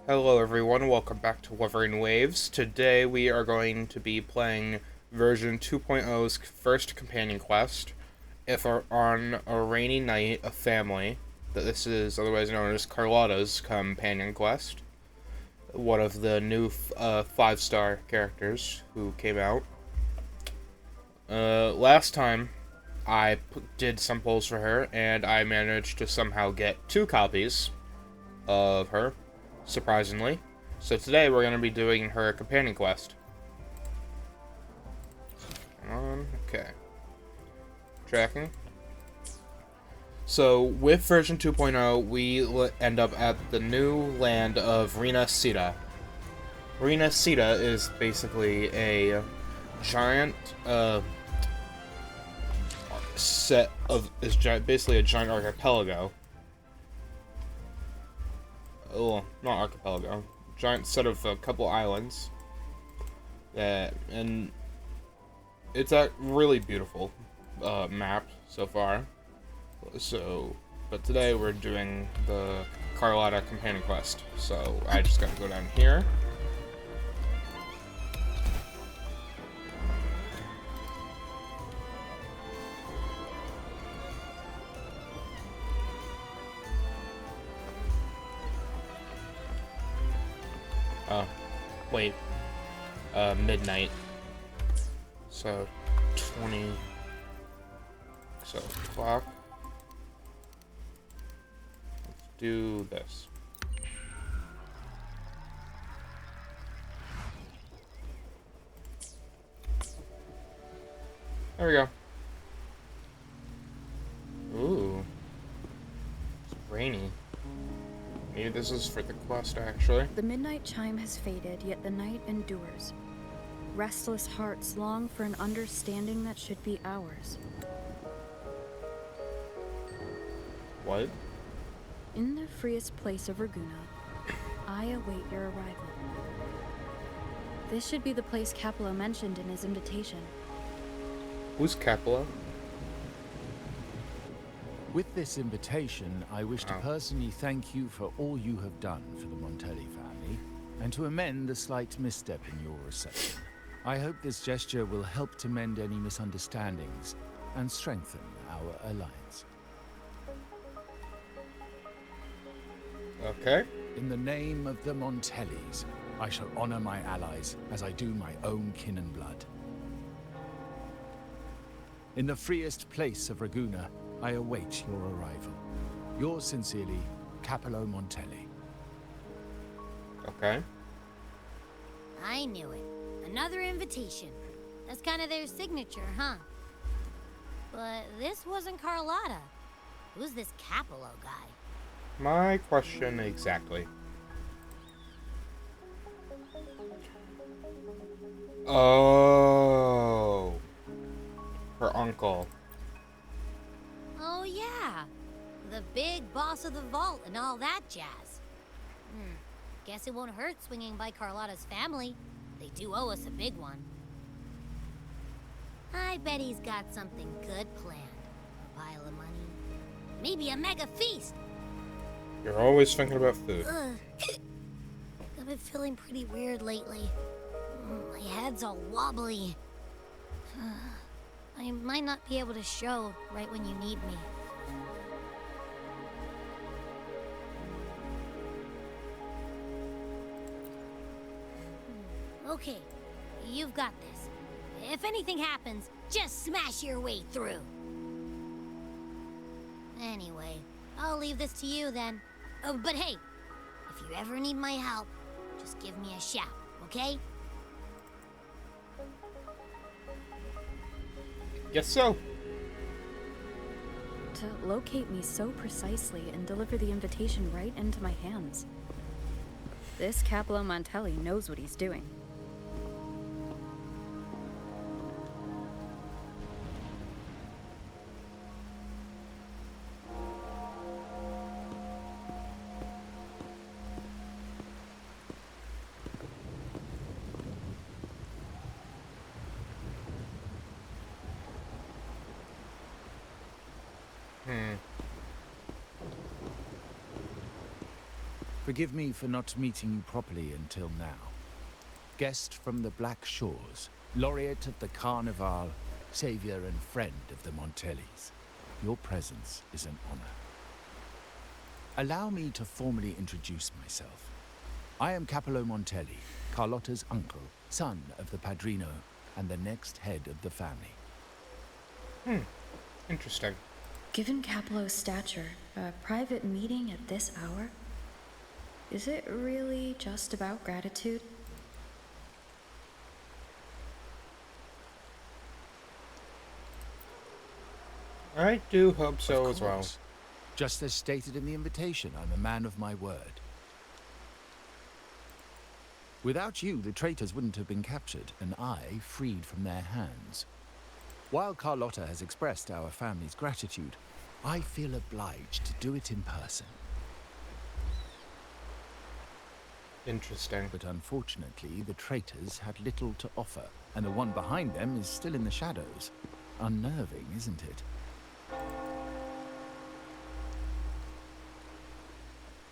Hello everyone, welcome back to Wuthering Waves. Today we are going to be playing version 2.0's first companion quest. If on a rainy night, a family, this is otherwise known as Carlotta's companion quest. One of the new 5-star characters who came out. Last time I did some polls for her and I managed to somehow get 2 copies of her, surprisingly. So today we're going to be doing her companion quest. Come on, okay. Tracking. So with version 2.0, we end up at the new land of Resonator. Resonator is basically a giant basically a giant archipelago. Oh, not archipelago. Giant set of a couple islands. And it's a really beautiful map so far. So, but today we're doing the Carlotta companion quest. So I just gotta go down here. Wait. Midnight. So, 20. So, clock. Let's do this. There we go. Ooh. It's rainy. Maybe this is for the quest, actually. The midnight chime has faded, yet the night endures. Restless hearts long for an understanding that should be ours. What? In the freest place of Raguna, I await your arrival. This should be the place Capello mentioned in his invitation. Who's Capello? With this invitation, I wish to personally thank you for all you have done for the Montelli family, and to amend the slight misstep in your reception. I hope this gesture will help to mend any misunderstandings and strengthen our alliance. Okay. In the name of the Montellis, I shall honor my allies as I do my own kin and blood. In the freest place of Raguna, I await your arrival. Yours sincerely, Capello Montelli. Okay. I knew it. Another invitation. That's kind of their signature, huh? But this wasn't Carlotta. Who's this Capello guy? My question exactly. Oh. Her uncle. Oh yeah. The big boss of the vault and all that jazz. Guess it won't hurt swinging by Carlotta's family. They do owe us a big one. I bet he's got something good planned. A pile of money. Maybe a mega feast. You're always thinking about food. I've been feeling pretty weird lately. My head's all wobbly. I might not be able to show right when you need me. Okay, you've got this. If anything happens, just smash your way through. Anyway, I'll leave this to you then. Oh, but hey, if you ever need my help, just give me a shout, okay? Guess so. To locate me so precisely and deliver the invitation right into my hands. This Capello Montelli knows what he's doing. Forgive me for not meeting you properly until now. Guest from the Black Shores, laureate of the Carnival, savior and friend of the Montellis. Your presence is an honor. Allow me to formally introduce myself. I am Capolo Montelli, Carlotta's uncle, son of the Padrino, and the next head of the family. Interesting. Given Caplo's stature, a private meeting at this hour? Is it really just about gratitude? I do hope so Of as well. course. Just as stated in the invitation, I'm a man of my word. Without you, the traitors wouldn't have been captured, and I freed from their hands. While Carlotta has expressed our family's gratitude, I feel obliged to do it in person. Interesting. But unfortunately, the traitors had little to offer, and the one behind them is still in the shadows. Unnerving, isn't it?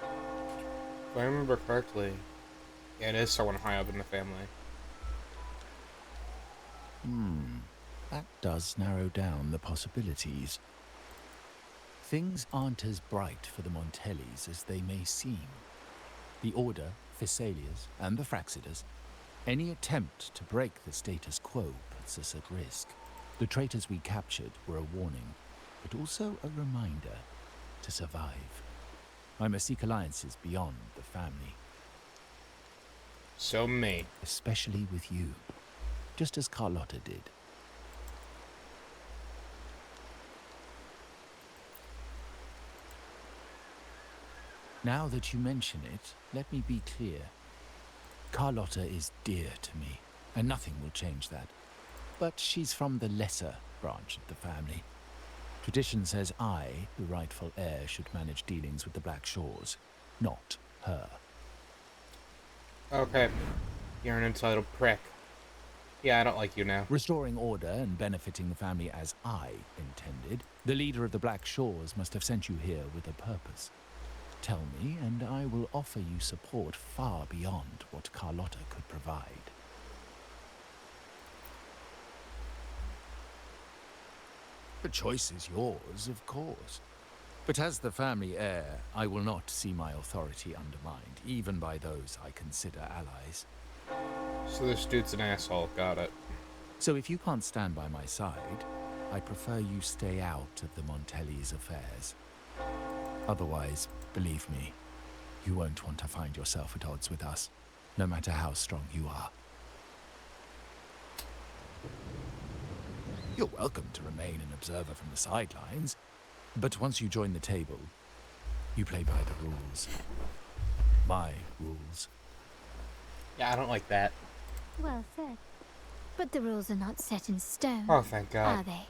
If I remember correctly, yeah, it is someone high up in the family. That does narrow down the possibilities. Things aren't as bright for the Montellis as they may seem. The Order, Thessalias, and the Fraxidas, any attempt to break the status quo puts us at risk. The traitors we captured were a warning, but also a reminder to survive. I must seek alliances beyond the family. So me. Especially with you, just as Carlotta did. Now that you mention it, let me be clear. Carlotta is dear to me, and nothing will change that. But she's from the lesser branch of the family. Tradition says I, the rightful heir, should manage dealings with the Black Shores, not her. Okay. You're an entitled prick. Yeah, I don't like you now. Restoring order and benefiting the family as I intended, the leader of the Black Shores must have sent you here with a purpose. Tell me, and I will offer you support far beyond what Carlotta could provide. The choice is yours, of course. But as the family heir, I will not see my authority undermined, even by those I consider allies. So this dude's an asshole. Got it. So if you can't stand by my side, I prefer you stay out of the Montelli's affairs. Otherwise, believe me, you won't want to find yourself at odds with us, no matter how strong you are. You're welcome to remain an observer from the sidelines, but once you join the table, you play by the rules. My rules. Yeah, I don't like that. Well said. But the rules are not set in stone, Oh, thank God. are they?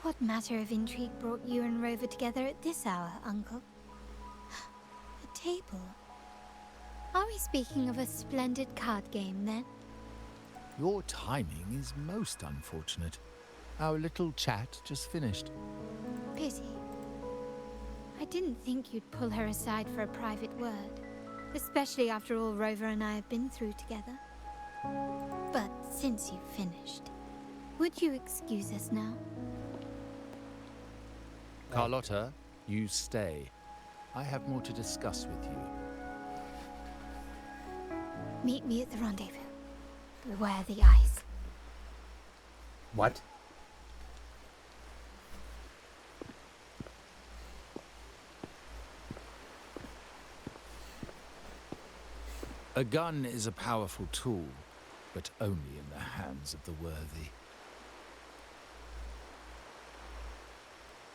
What matter of intrigue brought you and Rover together at this hour, Uncle? A table? Are we speaking of a splendid card game, then? Your timing is most unfortunate. Our little chat just finished. Pity. I didn't think you'd pull her aside for a private word, especially after all Rover and I have been through together. But since you've finished, would you excuse us now? Carlotta, you stay. I have more to discuss with you. Meet me at the rendezvous. Beware the ice. What? A gun is a powerful tool, but only in the hands of the worthy.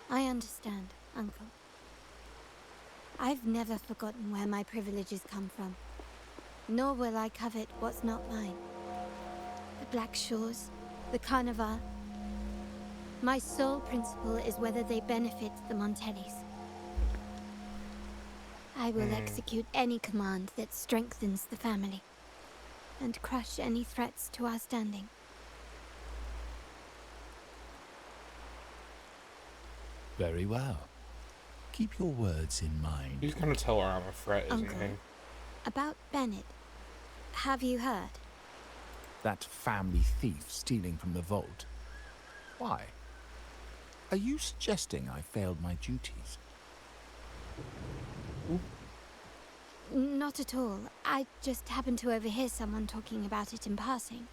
I understand, Uncle. I've never forgotten where my privileges come from, nor will I covet what's not mine. The Black Shores, the Carnival. My sole principle is whether they benefit the Montellis. I will execute any command that strengthens the family, and crush any threats to our standing. Very well. Keep your words in mind. He's gonna tell her I'm a threat, isn't Uncle, he? about Bennett. Have you heard? That family thief stealing from the vault. Why? Are you suggesting I failed my duties? Not at all. I just happened to overhear someone talking about it in passing.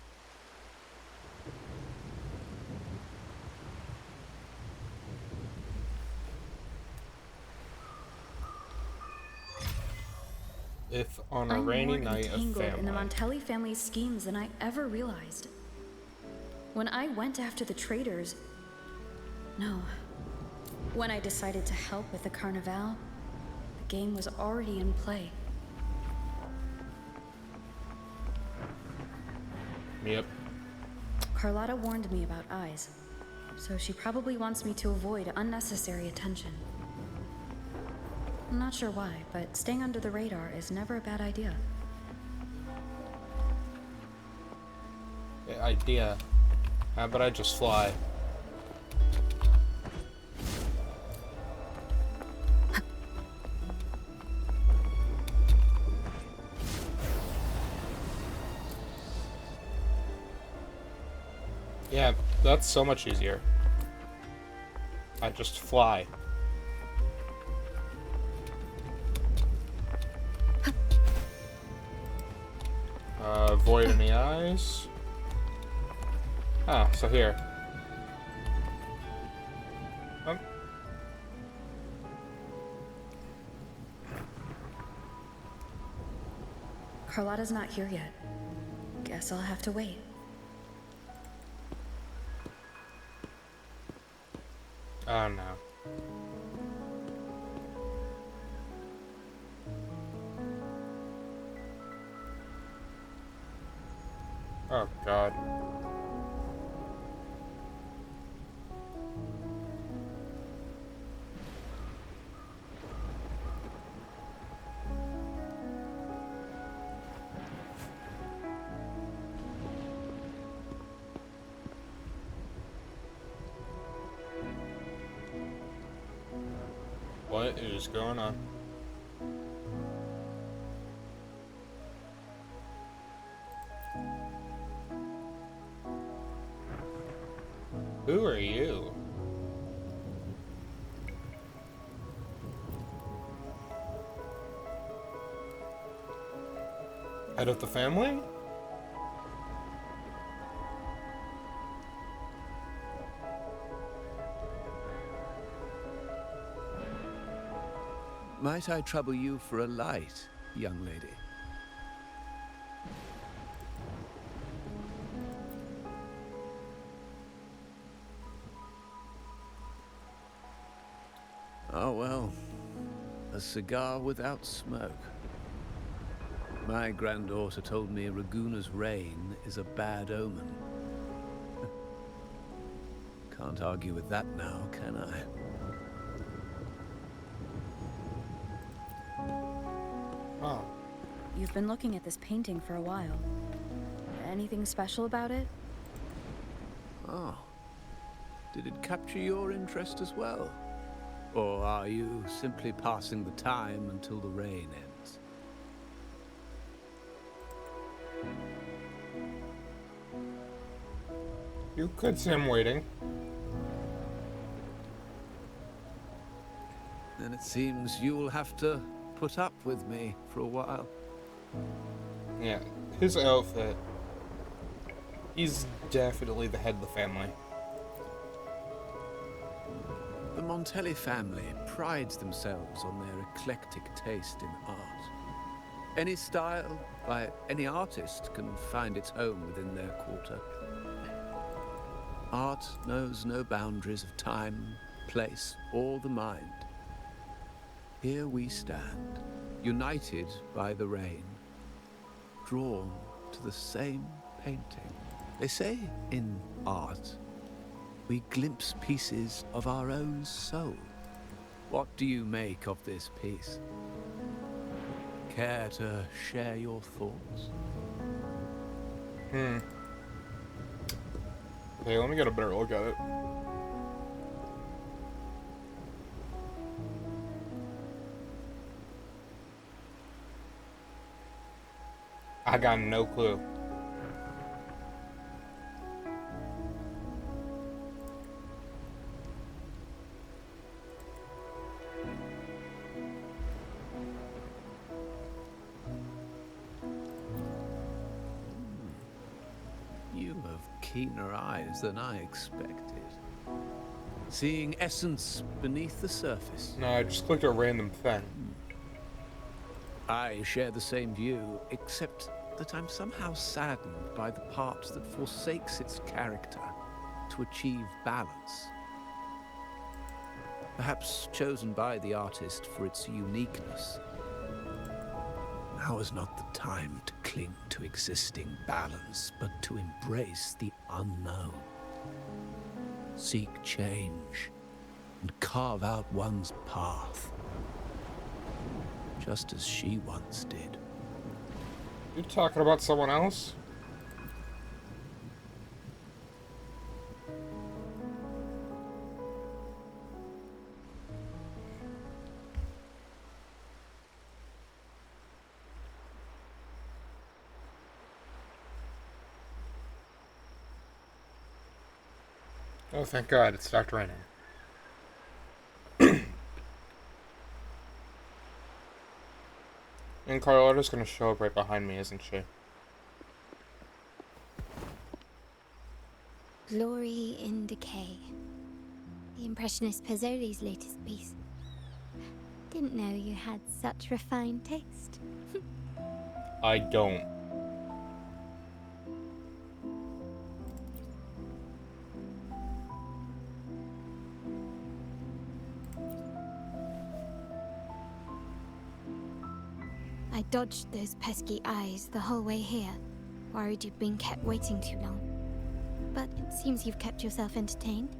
If on a I'm rainy more night, a entangled in the family. Montelli family's schemes than I ever realized. When I went after the traitors... No. When I decided to help with the Carnival, the game was already in play. Yep. Carlotta warned me about eyes, so she probably wants me to avoid unnecessary attention. I'm not sure why, but staying under the radar is never a bad idea. Idea. How about I just fly? Yeah, that's so much easier. I just fly. Avoid any eyes. Ah, so here. Oh. Carlotta's not here yet. Guess I'll have to wait. Oh no. Oh god. What is going on? Who are you? Head of the family? Might I trouble you for a light, young lady? Oh well, a cigar without smoke. My granddaughter told me Raguna's reign is a bad omen. Can't argue with that now, can I? Oh. You've been looking at this painting for a while. Anything special about it? Oh. Did it capture your interest as well? Or are you simply passing the time until the rain ends? You could say I'm waiting. Then it seems you'll have to put up with me for a while. Yeah, his outfit. He's definitely the head of the family. The Montelli family prides themselves on their eclectic taste in art. Any style by any artist can find its home within their quarter. Art knows no boundaries of time, place, or the mind. Here we stand, united by the rain, drawn to the same painting. They say in art, we glimpse pieces of our own soul. What do you make of this piece? Care to share your thoughts? Okay, let me get a better look at it. I got no clue. You have keener eyes than I expected. Seeing essence beneath the surface. No, I just clicked a random thing. I share the same view, except that I'm somehow saddened by the part that forsakes its character to achieve balance. Perhaps chosen by the artist for its uniqueness. Now is not the time to cling to existing balance, but to embrace the unknown. Seek change and carve out one's path, just as she once did. You talking about someone else? Oh, thank God, it stopped raining. And Carlotta's gonna show up right behind me, isn't she? Glory in Decay. The Impressionist Pazzoli's latest piece. Didn't know you had such refined taste. I don't. I dodged those pesky eyes the whole way here, worried you'd been kept waiting too long. But it seems you've kept yourself entertained.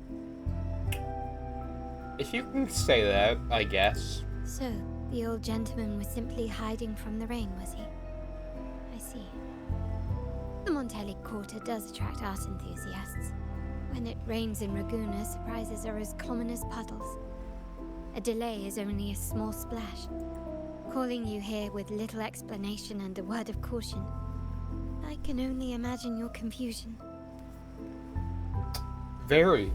If you can say that, I guess. So, the old gentleman was simply hiding from the rain, was he? I see. The Montelli Quarter does attract art enthusiasts. When it rains in Ragusa, surprises are as common as puddles. A delay is only a small splash. Calling you here with little explanation and a word of caution. I can only imagine your confusion. Very.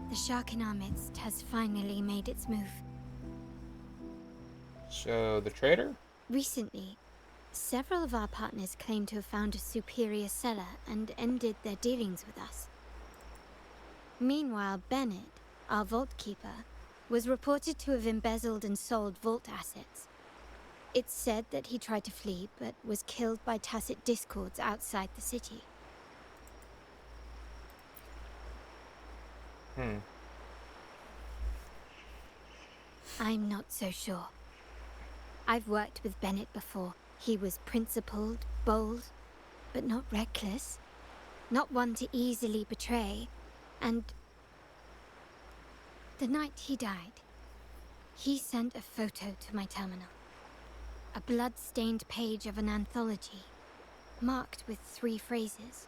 The shark in our midst has finally made its move. So, the trader? Recently, several of our partners claim to have found a superior seller and ended their dealings with us. Meanwhile, Bennett, our vault keeper, was reported to have embezzled and sold vault assets. It's said that he tried to flee, but was killed by tacit discords outside the city. I'm not so sure. I've worked with Bennett before. He was principled, bold, but not reckless. Not one to easily betray. And the night he died, he sent a photo to my terminal. A blood-stained page of an anthology, marked with 3 phrases.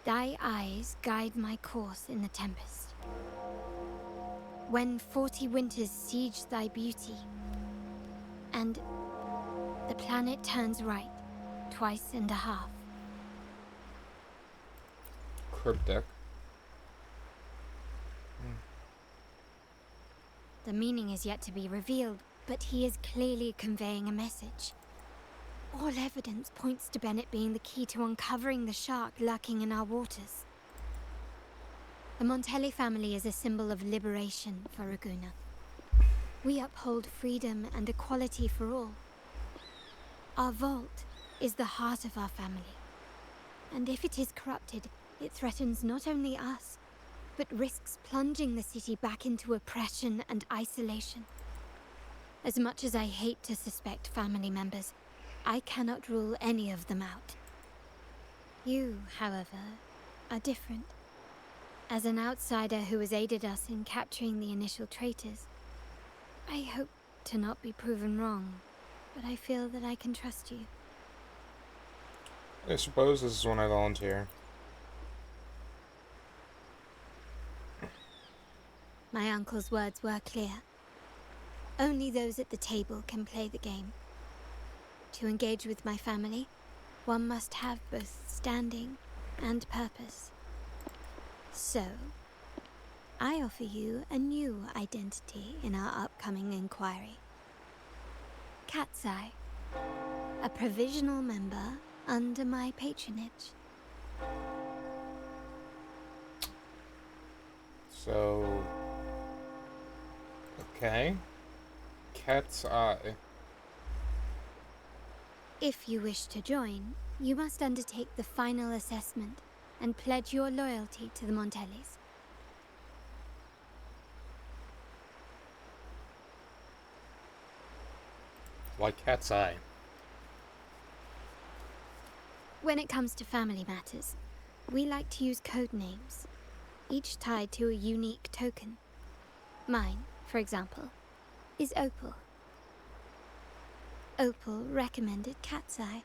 Thy eyes guide my course in the tempest. When 40 winters siege thy beauty, and the planet turns right, twice and a half. Cryptic. The meaning is yet to be revealed, but he is clearly conveying a message. All evidence points to Bennett being the key to uncovering the shark lurking in our waters. The Montelli family is a symbol of liberation for Ragusa. We uphold freedom and equality for all. Our vault is the heart of our family. And if it is corrupted, it threatens not only us, but risks plunging the city back into oppression and isolation. As much as I hate to suspect family members, I cannot rule any of them out. You, however, are different. As an outsider who has aided us in capturing the initial traitors, I hope to not be proven wrong, but I feel that I can trust you. I suppose this is when I volunteer. My uncle's words were clear. Only those at the table can play the game. To engage with my family, one must have both standing and purpose. So, I offer you a new identity in our upcoming inquiry. Cat's Eye, a provisional member under my patronage. So, okay. Cat's Eye. If you wish to join, you must undertake the final assessment and pledge your loyalty to the Montellis. Why Cat's Eye? When it comes to family matters, we like to use code names, each tied to a unique token. Mine, for example, is Opal. Opal recommended Cat's Eye.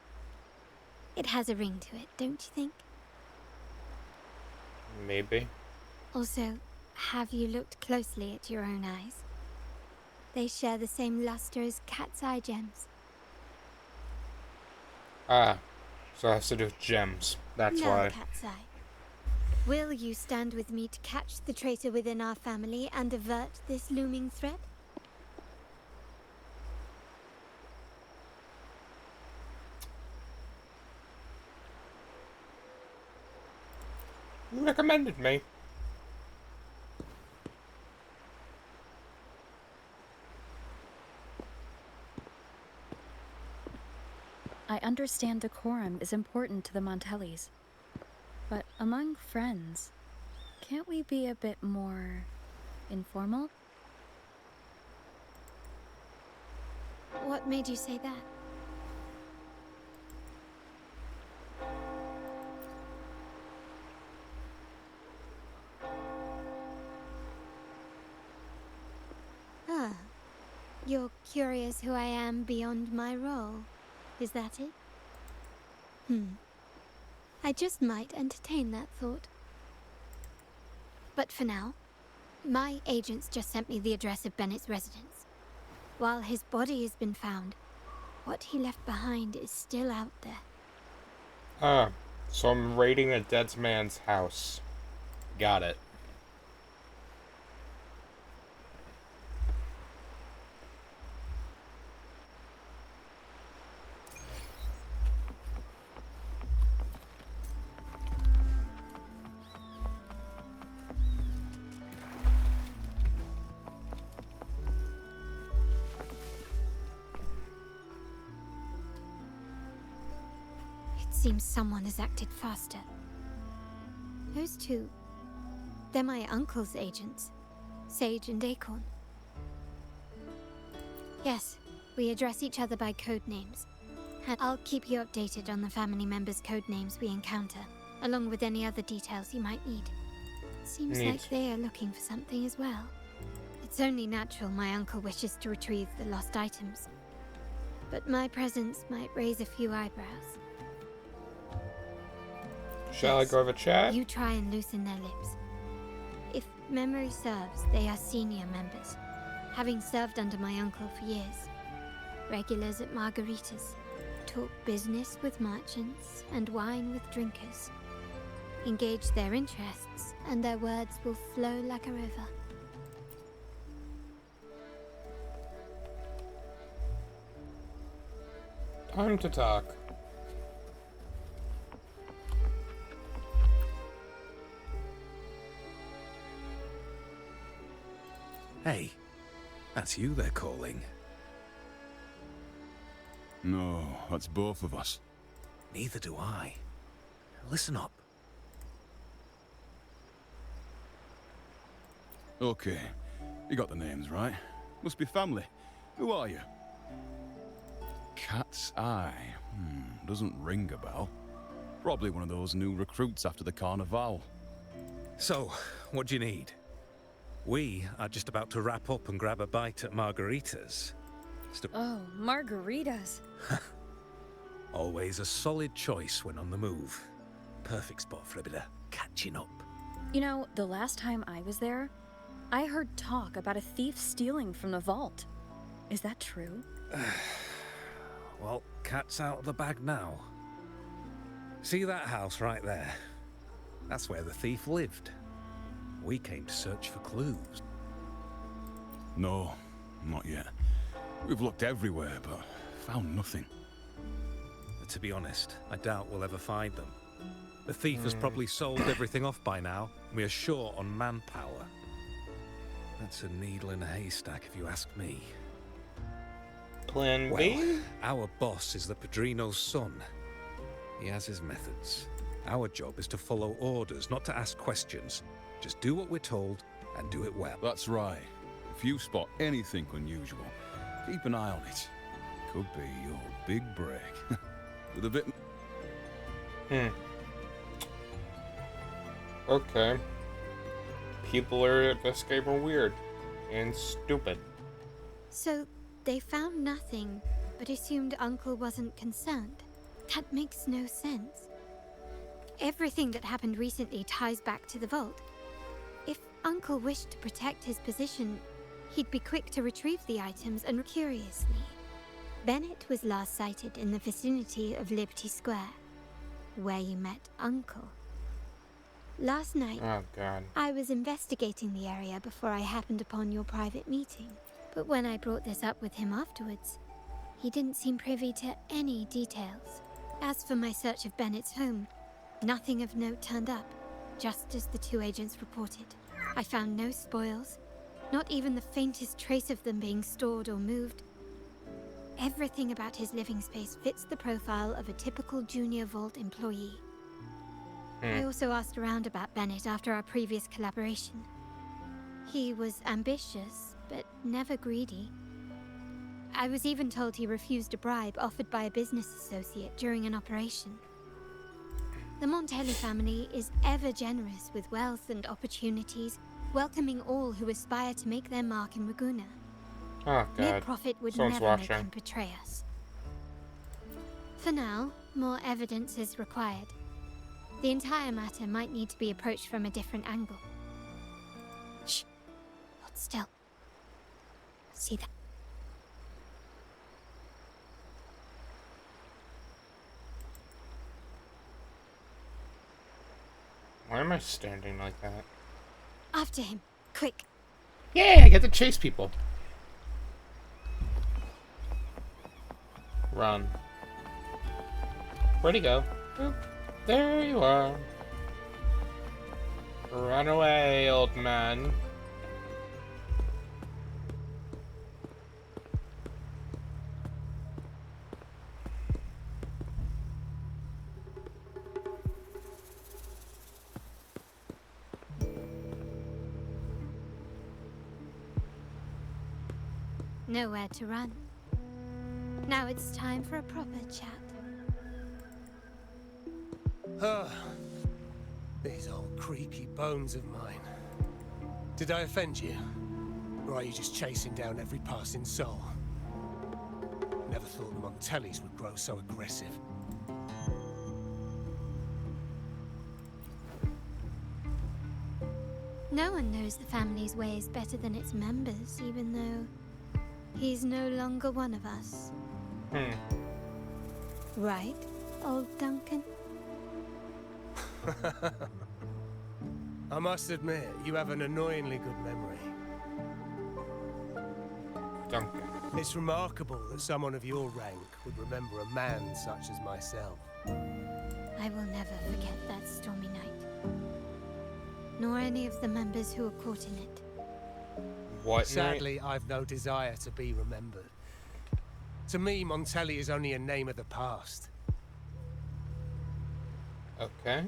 It has a ring to it, don't you think? Maybe. Also, have you looked closely at your own eyes? They share the same luster as Cat's Eye gems. Ah, so it has to do with gems. That's Now, why. Cat's Eye, will you stand with me to catch the traitor within our family and avert this looming threat? You recommended me. I understand decorum is important to the Montellis. But among friends, can't we be a bit more informal? What made you say that? Ah, you're curious who I am beyond my role. Is that it? I just might entertain that thought. But for now, my agents just sent me the address of Bennett's residence. While his body has been found, what he left behind is still out there. Ah, so I'm raiding a dead man's house. Got it. It seems someone has acted faster. Those two, they're my uncle's agents, Sage and Acorn. Yes, we address each other by code names. And I'll keep you updated on the family members' code names we encounter, along with any other details you might need. Seems Neat. like they are looking for something as well. It's only natural my uncle wishes to retrieve the lost items. But my presence might raise a few eyebrows. Shall I Yes, go have a chat? You try and loosen their lips. If memory serves, they are senior members, having served under my uncle for years. Regulars at margaritas, talk business with merchants and wine with drinkers. Engage their interests, and their words will flow like a river. Time to talk. Hey, that's you they're calling. No, that's both of us. Neither do I. Listen up. Okay, you got the names right. Must be family. Who are you? Cat's Eye. Doesn't ring a bell. Probably one of those new recruits after the Carnival. So, what do you need? We are just about to wrap up and grab a bite at margaritas. Oh, margaritas. Always a solid choice when on the move. Perfect spot for a bit of catching up. You know, the last time I was there, I heard talk about a thief stealing from the vault. Is that true? Well, cat's out of the bag now. See that house right there? That's where the thief lived. We came to search for clues. No, not yet. We've looked everywhere, but found nothing. To be honest, I doubt we'll ever find them. The thief has probably sold everything off by now. We are short on manpower. That's a needle in a haystack, if you ask me. Plan Well, B? our boss is the Padrino's son. He has his methods. Our job is to follow orders, not to ask questions. Just do what we're told, and do it well. That's right. If you spot anything unusual, keep an eye on it. Could be your big break. With a bit... Okay. People at this game are weird. And stupid. So, they found nothing, but assumed Uncle wasn't concerned. That makes no sense. Everything that happened recently ties back to the vault. If Uncle wished to protect his position, he'd be quick to retrieve the items, and curiously, Bennett was last sighted in the vicinity of Liberty Square, where you met Uncle. Last night, Oh, God. I was investigating the area before I happened upon your private meeting. But when I brought this up with him afterwards, he didn't seem privy to any details. As for my search of Bennett's home, nothing of note turned up, just as the two agents reported. I found no spoils, not even the faintest trace of them being stored or moved. Everything about his living space fits the profile of a typical Junior Vault employee. I also asked around about Bennett after our previous collaboration. He was ambitious, but never greedy. I was even told he refused a bribe offered by a business associate during an operation. The Montelli family is ever generous with wealth and opportunities, welcoming all who aspire to make their mark in Raguna. Oh, Mere God. profit would Someone's never make watching. him betray us. For now, more evidence is required. The entire matter might need to be approached from a different angle. Shh. Hold still. See that? Why am I standing like that? After him. Quick. Yeah, I get to chase people. Run. Where'd he go? Oop. There you are. Run away, old man. Nowhere to run. Now it's time for a proper chat. These old creaky bones of mine. Did I offend you? Or are you just chasing down every passing soul? Never thought the Montellis would grow so aggressive. No one knows the family's ways better than its members, even though he's no longer one of us. Right, old Duncan? I must admit, you have an annoyingly good memory. Duncan. It's remarkable that someone of your rank would remember a man such as myself. I will never forget that stormy night. Nor any of the members who were caught in it. What? Sadly, I've no desire to be remembered. To me, Montelli is only a name of the past. Okay.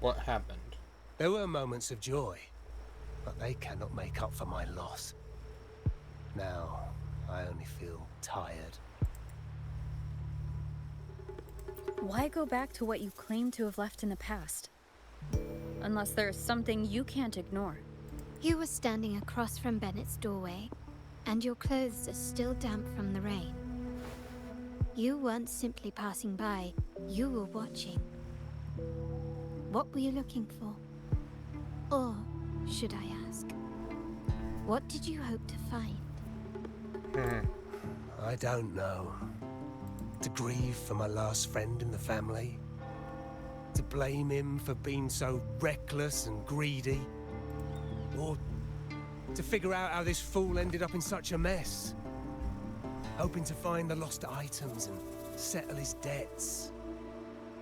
What happened? There were moments of joy, but they cannot make up for my loss. Now, I only feel tired. Why go back to what you claim to have left in the past? Unless there's something you can't ignore. You were standing across from Bennett's doorway, and your clothes are still damp from the rain. You weren't simply passing by, you were watching. What were you looking for? Or, should I ask, What did you hope to find? I don't know. To grieve for my last friend in the family? To blame him for being so reckless and greedy? Or to figure out how this fool ended up in such a mess? Hoping to find the lost items and settle his debts,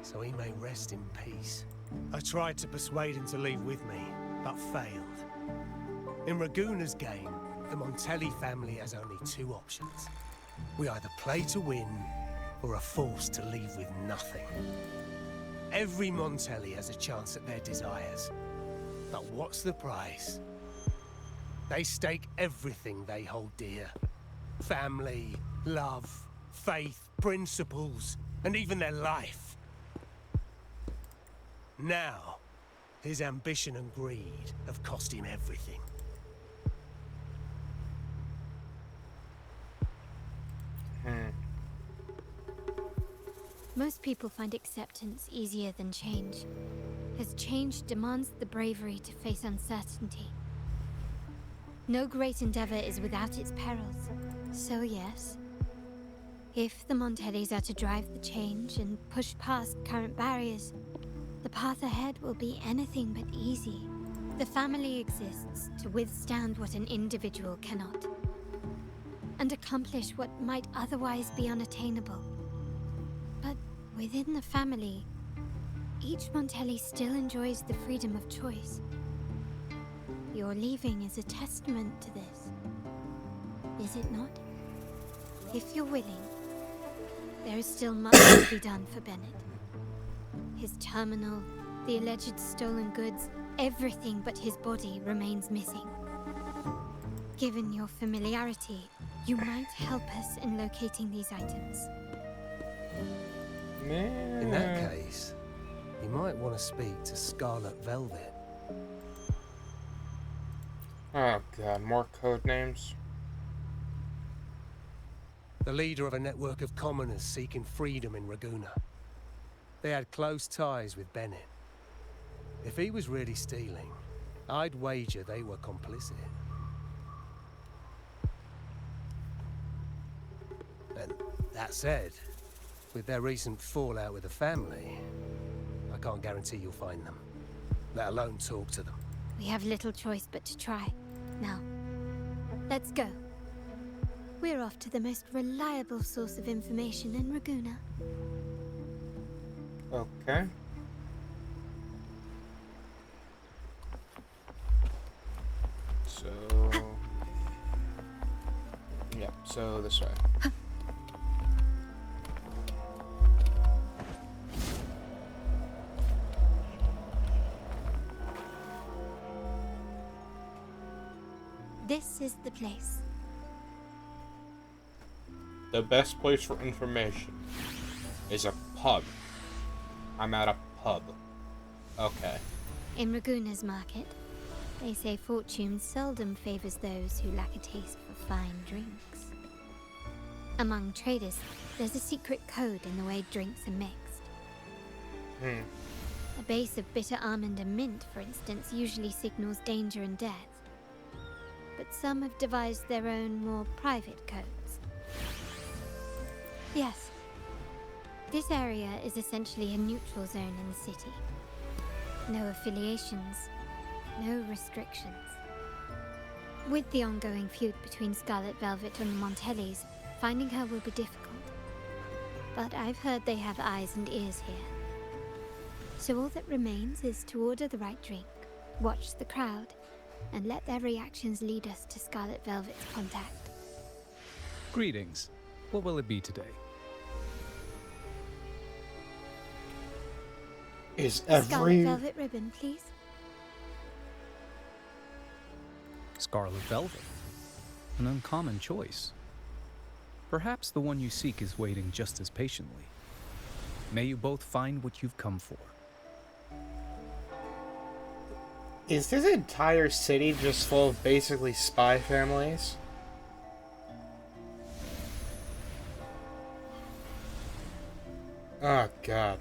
so he may rest in peace. I tried to persuade him to leave with me, but failed. In Raguna's game, the Montelli family has only two options. We either play to win, or are forced to leave with nothing. Every Montelli has a chance at their desires. But what's the price? They stake everything they hold dear. Family, love, faith, principles, and even their life. Now, his ambition and greed have cost him everything. Most people find acceptance easier than change, as change demands the bravery to face uncertainty. No great endeavor is without its perils. So yes, if the Montellis are to drive the change and push past current barriers, the path ahead will be anything but easy. The family exists to withstand what an individual cannot, and accomplish what might otherwise be unattainable. But within the family, each Montelli still enjoys the freedom of choice. Your leaving is a testament to this, is it not? If you're willing, there is still much to be done for Bennett. His terminal, the alleged stolen goods, everything but his body remains missing. Given your familiarity, you might help us in locating these items. In that case, you might want to speak to Scarlet Velvet. Oh god, more code names. The leader of a network of commoners seeking freedom in Raguna. They had close ties with Bennett. If he was really stealing, I'd wager they were complicit. And that said, with their recent fallout with the family, I can't guarantee you'll find them, let alone talk to them. We have little choice but to try. Now, let's go. We're off to the most reliable source of information in Raguna. Okay. So... yeah, so this way. This is the place. The best place for information is a pub. I'm at a pub. Okay. In Raguna's market, they say fortune seldom favors those who lack a taste for fine drinks. Among traders, there's a secret code in the way drinks are mixed. A base of bitter almond and mint, for instance, usually signals danger and death. But some have devised their own, more private codes. Yes. This area is essentially a neutral zone in the city. No affiliations, no restrictions. With the ongoing feud between Scarlet Velvet and the Montellis, finding her will be difficult. But I've heard they have eyes and ears here. So all that remains is to order the right drink, watch the crowd, and let their reactions lead us to Scarlet Velvet's contact. Greetings. What will it be today? Is Scarlet Velvet ribbon, please. Scarlet Velvet. An uncommon choice. Perhaps the one you seek is waiting just as patiently. May you both find what you've come for. Is this entire city just full of basically spy families? Oh god.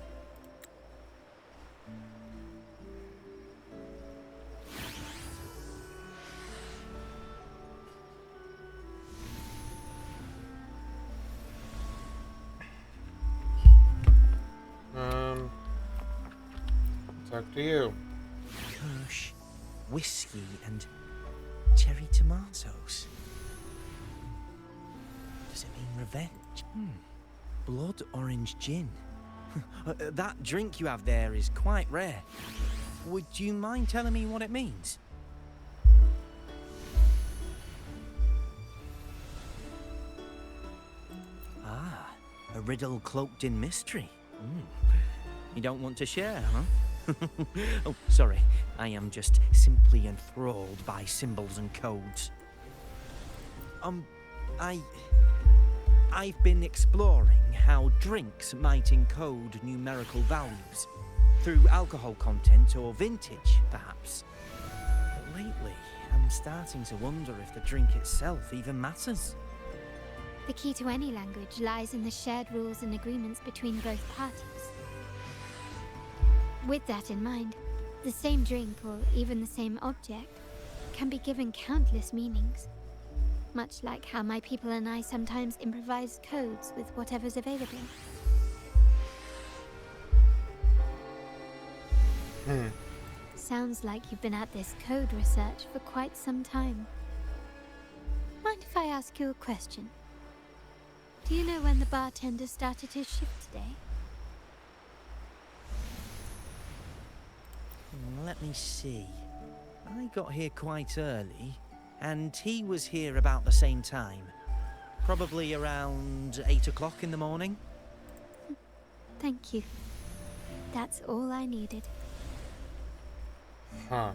Back to you. Kirsch, whiskey, and cherry tomatoes. Does it mean revenge? Blood orange gin. That drink you have there is quite rare. Would you mind telling me what it means? Ah, a riddle cloaked in mystery. You don't want to share, huh? Oh, sorry. I am just simply enthralled by symbols and codes. I've been exploring how drinks might encode numerical values through alcohol content or vintage, perhaps. But lately, I'm starting to wonder if the drink itself even matters. The key to any language lies in the shared rules and agreements between both parties. With that in mind, the same drink or even the same object can be given countless meanings. Much like how my people and I sometimes improvise codes with whatever's available. Sounds like you've been at this code research for quite some time. Mind if I ask you a question? Do you know when the bartender started his shift today? Let me see. I got here quite early, and he was here about the same time. Probably around 8 o'clock in the morning. Thank you. That's all I needed. Huh.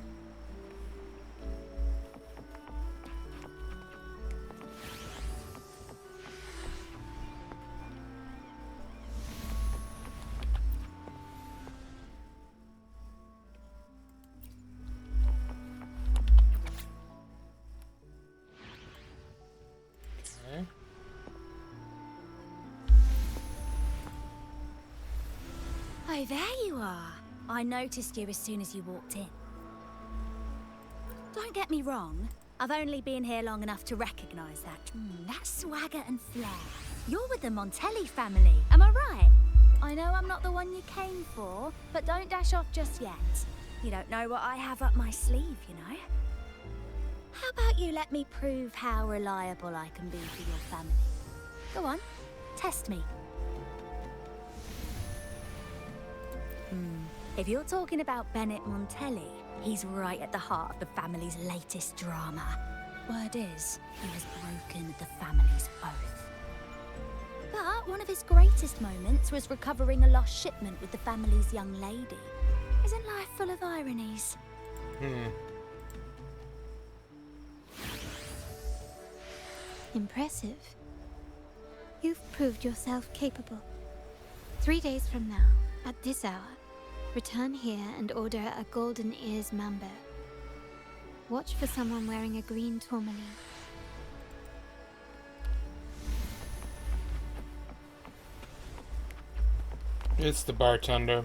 Okay. Oh, there you are. I noticed you as soon as you walked in. Don't get me wrong, I've only been here long enough to recognize that. That swagger and flair. You're with the Montelli family, am I right? I know I'm not the one you came for, but don't dash off just yet. You don't know what I have up my sleeve, you know? How about you let me prove how reliable I can be for your family? Go on, test me. If you're talking about Bennett Montelli, he's right at the heart of the family's latest drama. Word is, he has broken the family's oath. But one of his greatest moments was recovering a lost shipment with the family's young lady. Isn't life full of ironies? Impressive. You've proved yourself capable. 3 days from now, at this hour, return here and order a golden ears mambo. Watch for someone wearing a green tourmaline. It's the bartender.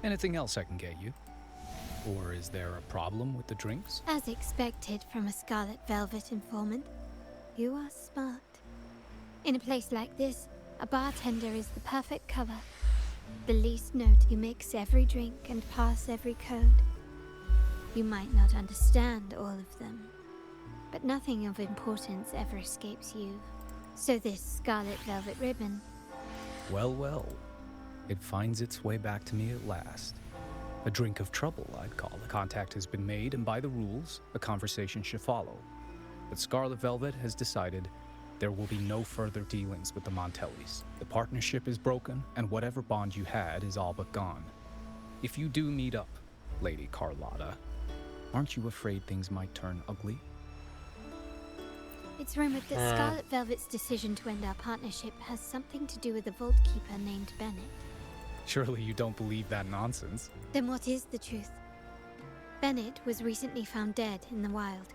Anything else I can get you? Or is there a problem with the drinks? As expected from a Scarlet Velvet informant, you are smart. In a place like this, a bartender is the perfect cover. The least note you mix every drink and pass every code. You might not understand all of them, but nothing of importance ever escapes you. So this Scarlet Velvet ribbon... Well, well. It finds its way back to me at last. A drink of trouble, I'd call it. Contact has been made, and by the rules, a conversation should follow. But Scarlet Velvet has decided there will be no further dealings with the Montellis. The partnership is broken, and whatever bond you had is all but gone. If you do meet up, Lady Carlotta, aren't you afraid things might turn ugly? It's rumored that Scarlet Velvet's decision to end our partnership has something to do with a vault keeper named Bennett. Surely you don't believe that nonsense. Then what is the truth? Bennett was recently found dead in the wild.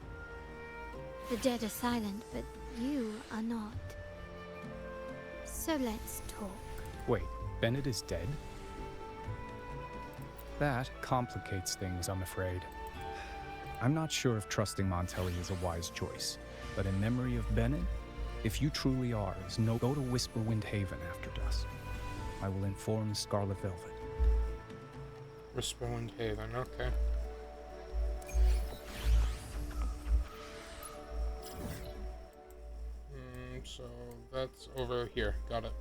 The dead are silent, but you are not. So let's talk. Wait, Bennett is dead? That complicates things, I'm afraid. I'm not sure if trusting Montelli is a wise choice, but in memory of Bennett, If you truly are, go to Whisperwind Haven after dusk. I will inform Scarlet Velvet. Whisperwind Haven, okay. So that's over here. Got it.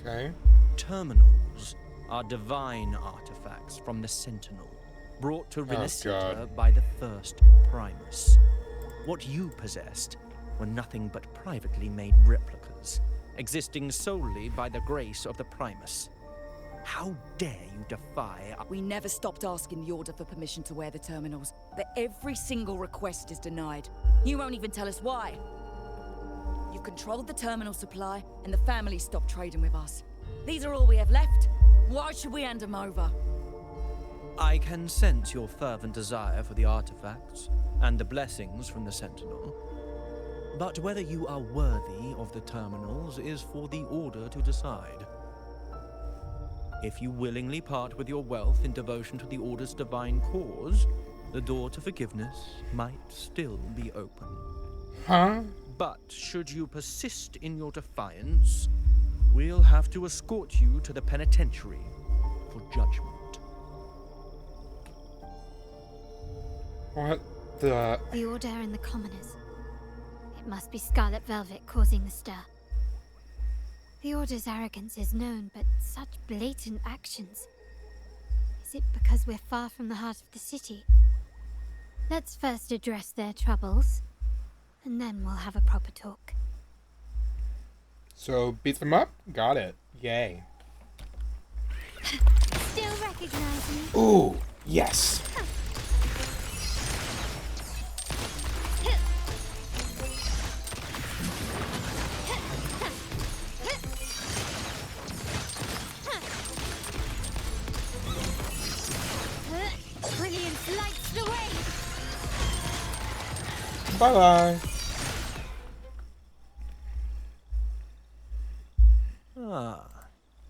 Okay. Terminals are divine artifacts from the Sentinel, brought to Resonator by the first Primus. What you possessed were nothing but privately made replicas, existing solely by the grace of the Primus. How dare you defy... We never stopped asking the Order for permission to wear the terminals, but every single request is denied. You won't even tell us why. You've controlled the terminal supply, and the family stopped trading with us. These are all we have left. Why should we hand them over? I can sense your fervent desire for the artifacts, and the blessings from the Sentinel. But whether you are worthy of the terminals is for the Order to decide. If you willingly part with your wealth in devotion to the Order's divine cause, the door to forgiveness might still be open. Huh? But should you persist in your defiance, we'll have to escort you to the penitentiary for judgment. What the... The Order and the Commoners. It must be Scarlet Velvet causing the stir. The Order's arrogance is known, but such blatant actions. Is it because we're far from the heart of the city? Let's first address their troubles, and then we'll have a proper talk. So, beat them up? Got it. Yay. Still recognize me? Ooh, yes. Brilliant lights the way! Bye-bye. Ah,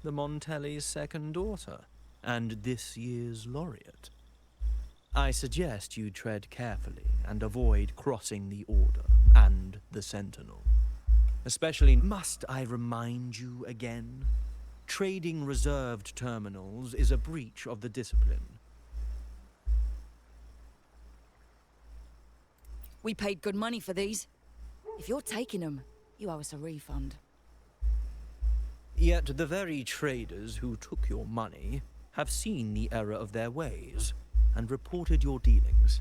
the Montelli's second daughter, and this year's laureate. I suggest you tread carefully and avoid crossing the Order and the Sentinel. Especially, must I remind you again? Trading reserved terminals is a breach of the discipline. We paid good money for these. If you're taking them, you owe us a refund. Yet the very traders who took your money have seen the error of their ways and reported your dealings.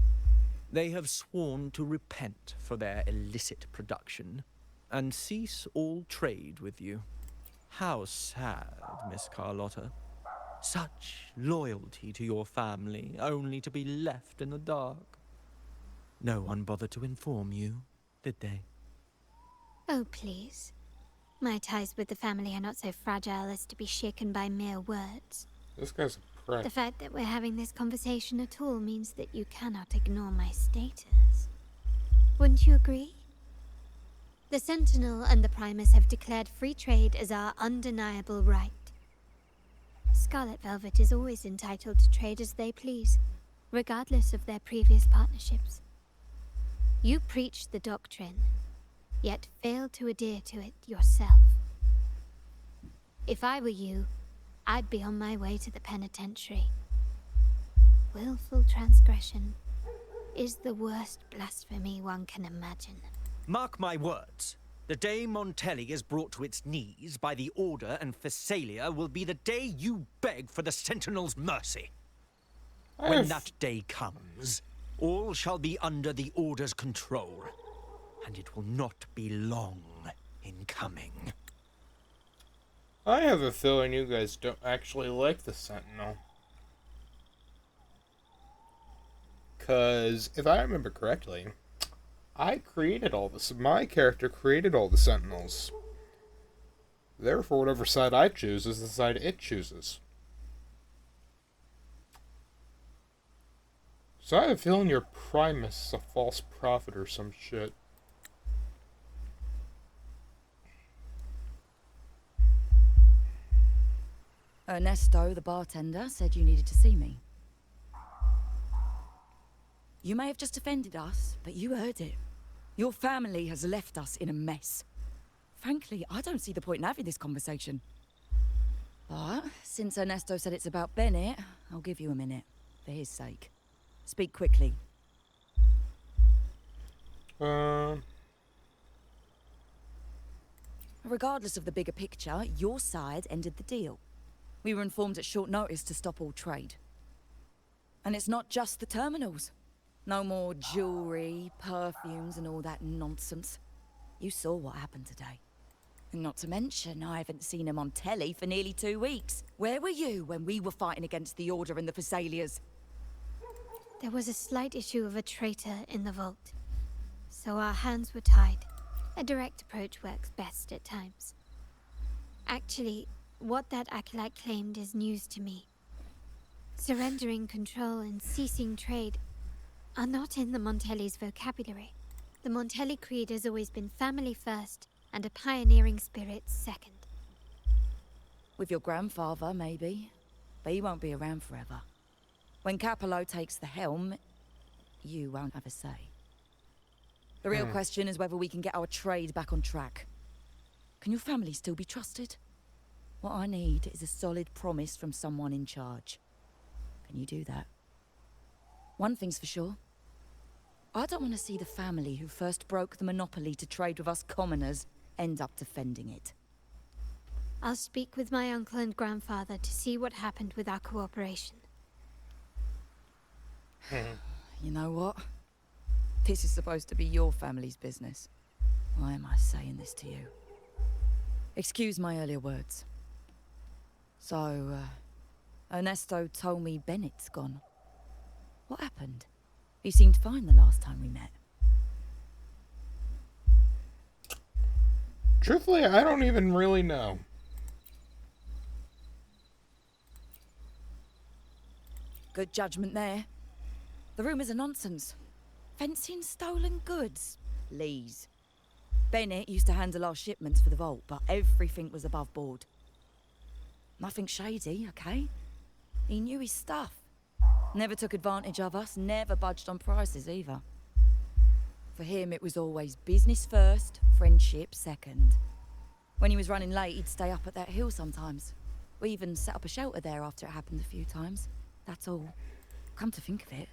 They have sworn to repent for their illicit production and cease all trade with you. How sad, Miss Carlotta. Such loyalty to your family, only to be left in the dark. No one bothered to inform you, did they? Oh, please. My ties with the family are not so fragile as to be shaken by mere words. This guy's a prick. The fact that we're having this conversation at all means that you cannot ignore my status. Wouldn't you agree? The Sentinel and the Primus have declared free trade as our undeniable right. Scarlet Velvet is always entitled to trade as they please, regardless of their previous partnerships. You preach the doctrine, yet fail to adhere to it yourself. If I were you, I'd be on my way to the penitentiary. Willful transgression is the worst blasphemy one can imagine. Mark my words. The day Montelli is brought to its knees by the Order and Phasalia will be the day you beg for the Sentinel's mercy. When that day comes, all shall be under the Order's control, and it will not be long in coming. I have a feeling you guys don't actually like the Sentinel. 'Cause, if I remember correctly, I created all this. My character created all the Sentinels. Therefore, whatever side I choose is the side it chooses. So I have a feeling your Primus is a false prophet or some shit. Ernesto, the bartender, said you needed to see me. You may have just offended us, but you heard it. Your family has left us in a mess. Frankly, I don't see the point in having this conversation. But since Ernesto said it's about Bennett, I'll give you a minute, for his sake. Speak quickly. Regardless of the bigger picture, your side ended the deal. We were informed at short notice to stop all trade. And it's not just the terminals. No more jewelry, perfumes, and all that nonsense. You saw what happened today. And not to mention, I haven't seen him on telly for nearly 2 weeks. Where were you when we were fighting against the Order and the Phassalias? There was a slight issue of a traitor in the vault. So our hands were tied. A direct approach works best at times. Actually, what that acolyte claimed is news to me. Surrendering control and ceasing trade are not in the Montelli's vocabulary. The Montelli creed has always been family first and a pioneering spirit second. With your grandfather, maybe. But he won't be around forever. When Capello takes the helm, you won't have a say. The real question is whether we can get our trade back on track. Can your family still be trusted? What I need is a solid promise from someone in charge. Can you do that? One thing's for sure. I don't want to see the family who first broke the monopoly to trade with us commoners end up defending it. I'll speak with my uncle and grandfather to see what happened with our cooperation. You know what? This is supposed to be your family's business. Why am I saying this to you? Excuse my earlier words. So, Ernesto told me Bennett's gone. What happened? He seemed fine the last time we met. Truthfully, I don't even really know. Good judgment there. The rumors are nonsense. Fencing stolen goods. Lees. Bennett used to handle our shipments for the vault, but everything was above board. Nothing shady, okay? He knew his stuff. Never took advantage of us, never budged on prices either. For him, it was always business first, friendship second. When he was running late, he'd stay up at that hill sometimes. We even set up a shelter there after it happened a few times. That's all. Come to think of it,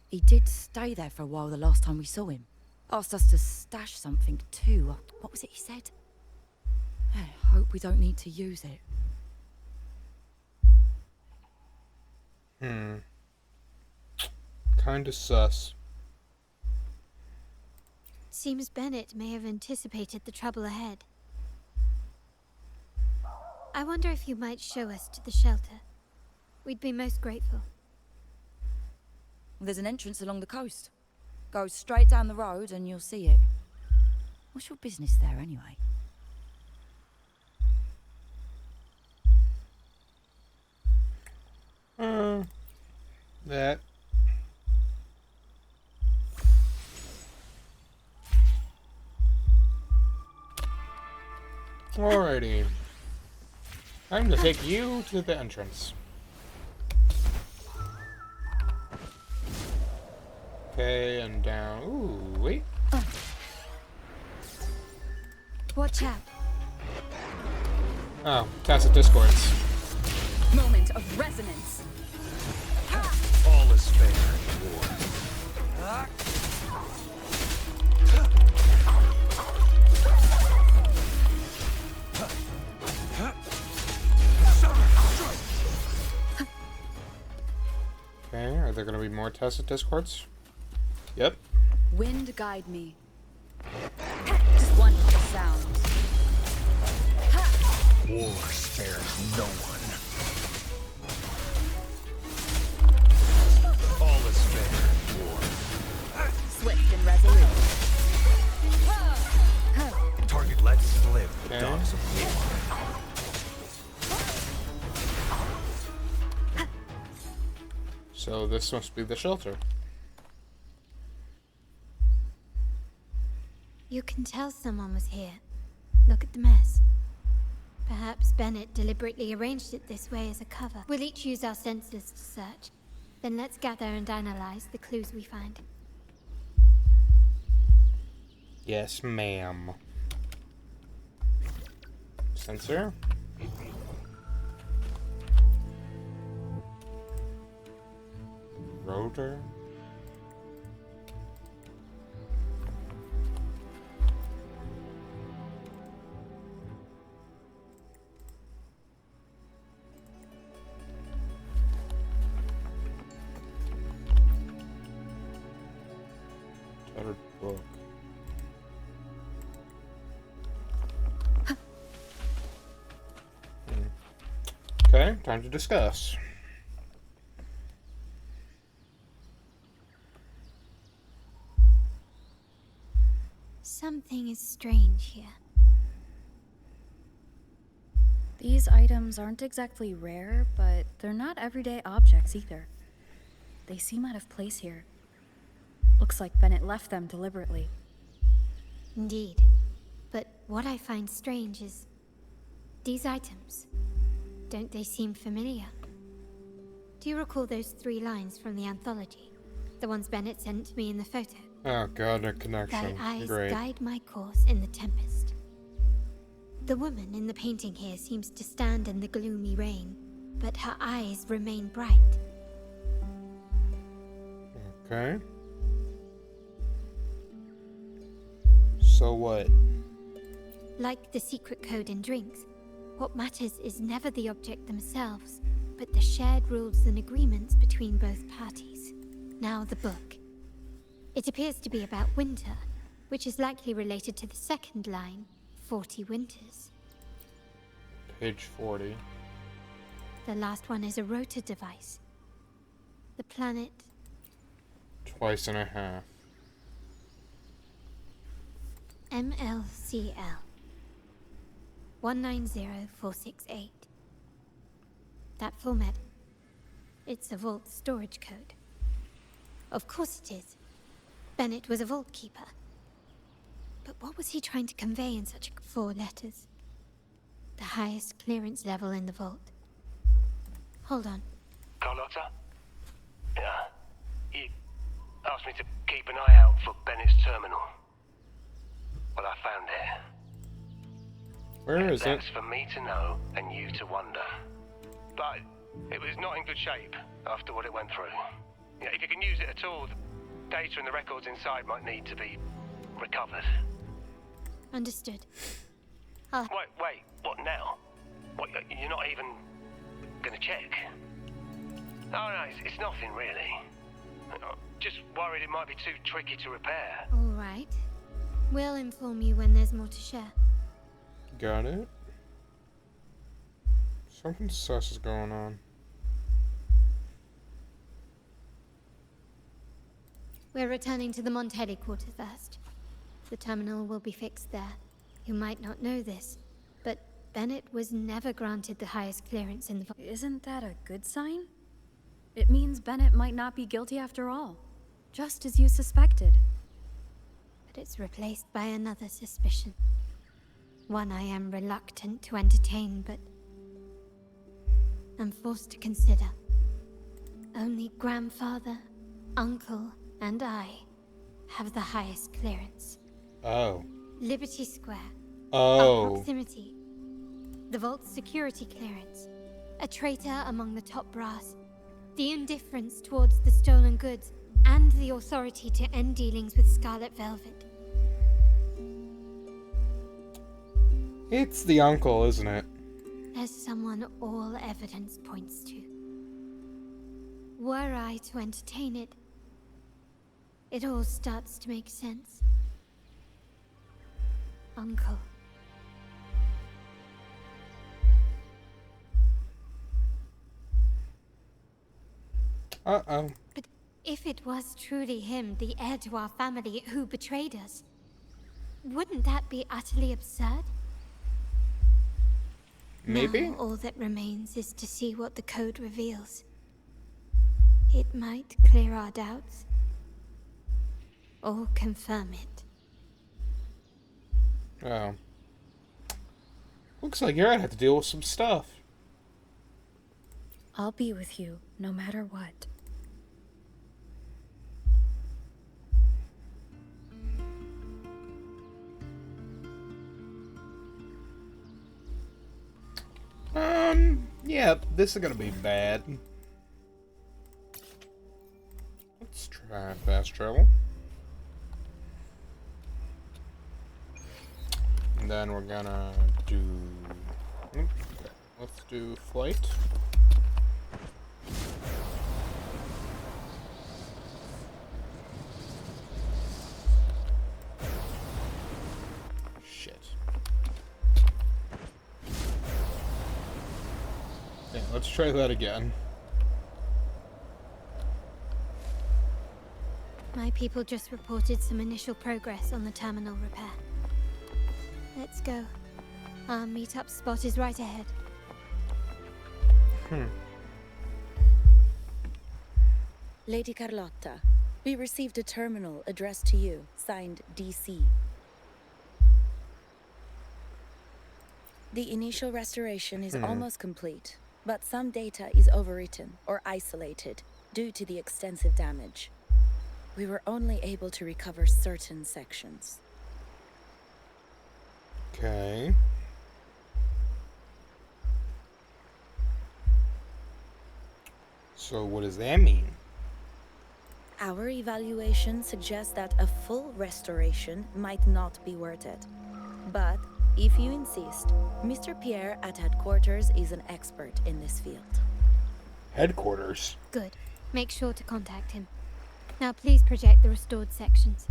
he did stay there for a while the last time we saw him. Asked us to stash something too. What was it he said? I hope we don't need to use it. Kinda sus. Seems Bennett may have anticipated the trouble ahead. I wonder if you might show us to the shelter. We'd be most grateful. There's an entrance along the coast. Go straight down the road and you'll see it. What's your business there anyway? That. Alrighty. Time to take you to the entrance. Okay, and down. Ooh, wait. Watch out. Oh, tacit discords. Moment of resonance. All is fair in war. Okay, are there gonna be more tacit discords? Yep. Wind guide me. Just one sound. War spares no one. All is fair in war. Swift and resolute. Target let slip. Okay. Dogs of war. So this must be the shelter. You can tell someone was here. Look at the mess. Perhaps Bennett deliberately arranged it this way as a cover. We'll each use our senses to search. Then let's gather and analyze the clues we find. Yes, ma'am. Sensor. Rotor. Tattered book. Okay, time to discuss. Something is strange here. These items aren't exactly rare, but they're not everyday objects either. They seem out of place here. Looks like Bennett left them deliberately. Indeed. But what I find strange is these items. Don't they seem familiar? Do you recall those 3 lines from the anthology? The ones Bennett sent me in the photo? Oh god, a connection. Thy eyes Great. guide my course in the tempest. The woman in the painting here seems to stand in the gloomy rain, but her eyes remain bright. Okay. So what? Like the secret code in drinks, what matters is never the object themselves, but the shared rules and agreements between both parties. Now the book. It appears to be about winter, which is likely related to the second line, 40 winters. Page 40. The last one is a rotor device. The planet... Twice and a half. MLCL 190468. That format. It's a vault storage code. Of course it is. Bennett was a vault keeper. But what was he trying to convey in such 4 letters? The highest clearance level in the vault. Hold on. Carlotta? Yeah. You asked me to keep an eye out for Bennett's terminal. Well, I found it. Where is it? That's for me to know and you to wonder. But it was not in good shape after what it went through. Yeah, if you can use it at all, the data and the records inside might need to be recovered. Understood. Wait, what now? What, you're not even gonna check? Oh no, it's nothing really. Just worried it might be too tricky to repair. All right. We'll inform you when there's more to share. Got it. Something sus is going on. We're returning to the Montelli quarter first. The terminal will be fixed there. You might not know this, but Bennett was never granted the highest clearance in the... Isn't that a good sign? It means Bennett might not be guilty after all, just as you suspected. But it's replaced by another suspicion. One I am reluctant to entertain, but I'm forced to consider. Only grandfather, uncle, and I have the highest clearance. Oh. Liberty Square. Oh. Our proximity. The vault's security clearance. A traitor among the top brass. The indifference towards the stolen goods. And the authority to end dealings with Scarlet Velvet. It's the uncle, isn't it? There's someone all evidence points to. Were I to entertain it, it all starts to make sense. Uncle. Uh-oh. But if it was truly him, the heir to our family, who betrayed us, wouldn't that be utterly absurd? Maybe? Now, all that remains is to see what the code reveals. It might clear our doubts, or confirm it. Oh. Looks like you're gonna have to deal with some stuff. I'll be with you, no matter what. Yeah, this is gonna be bad. Let's try fast travel. And then we're gonna do... Okay, let's do flight. Shit. Okay, let's try that again. My people just reported some initial progress on the terminal repair. Let's go. Our meetup spot is right ahead. Lady Carlotta, we received a terminal addressed to you, signed DC. The initial restoration is almost complete, but some data is overwritten or isolated due to the extensive damage. We were only able to recover certain sections. Okay. So what does that mean? Our evaluation suggests that a full restoration might not be worth it. But, if you insist, Mr. Pierre at headquarters is an expert in this field. Headquarters? Good. Make sure to contact him. Now please project the restored sections.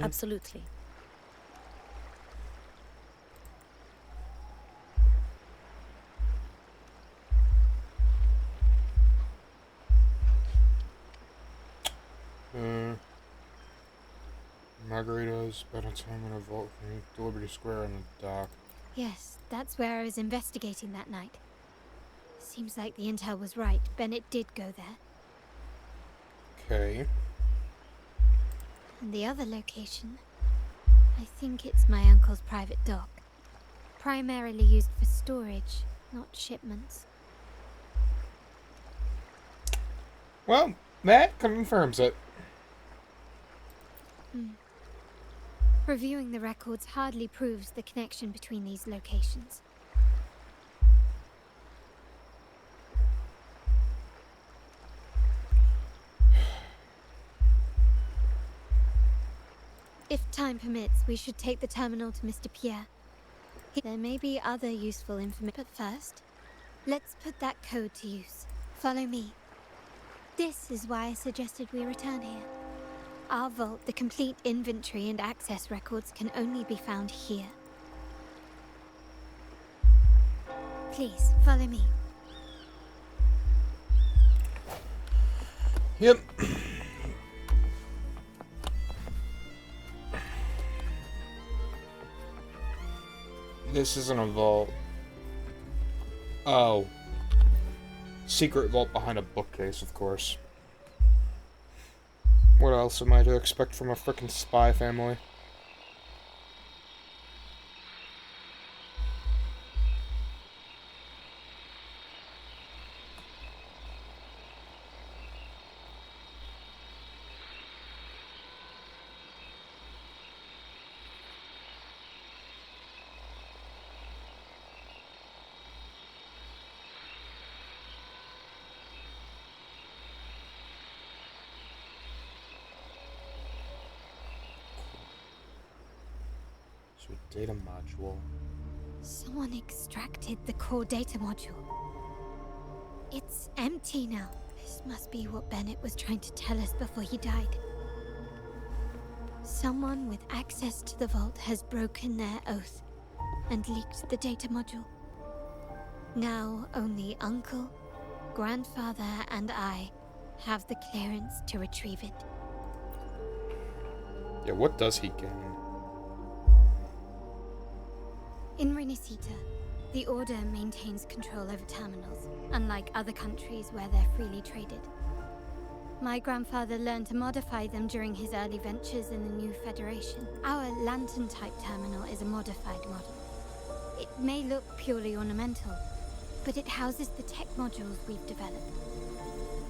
Absolutely. Margaritas, better time in a vault from Liberty Square on the dock. Yes, that's where I was investigating that night. Seems like the intel was right. Bennett did go there. Okay. And the other location, I think it's my uncle's private dock. Primarily used for storage, not shipments. Well, that confirms it. Reviewing the records hardly proves the connection between these locations. If time permits, we should take the terminal to Mr. Pierre. There may be other useful information, but first, let's put that code to use. Follow me. This is why I suggested we return here. Our vault, the complete inventory and access records can only be found here. Please, follow me. Yep. This isn't a vault. Oh. Secret vault behind a bookcase, of course. What else am I to expect from a frickin' spy family? So a data module. Someone extracted the core data module. It's empty now. This must be what Bennett was trying to tell us before he died. Someone with access to the vault has broken their oath and leaked the data module. Now only Uncle, Grandfather, and I have the clearance to retrieve it. Yeah, what does he gain? In Resonator, the Order maintains control over terminals, unlike other countries where they're freely traded. My grandfather learned to modify them during his early ventures in the new Federation. Our Lantern-type terminal is a modified model. It may look purely ornamental, but it houses the tech modules we've developed.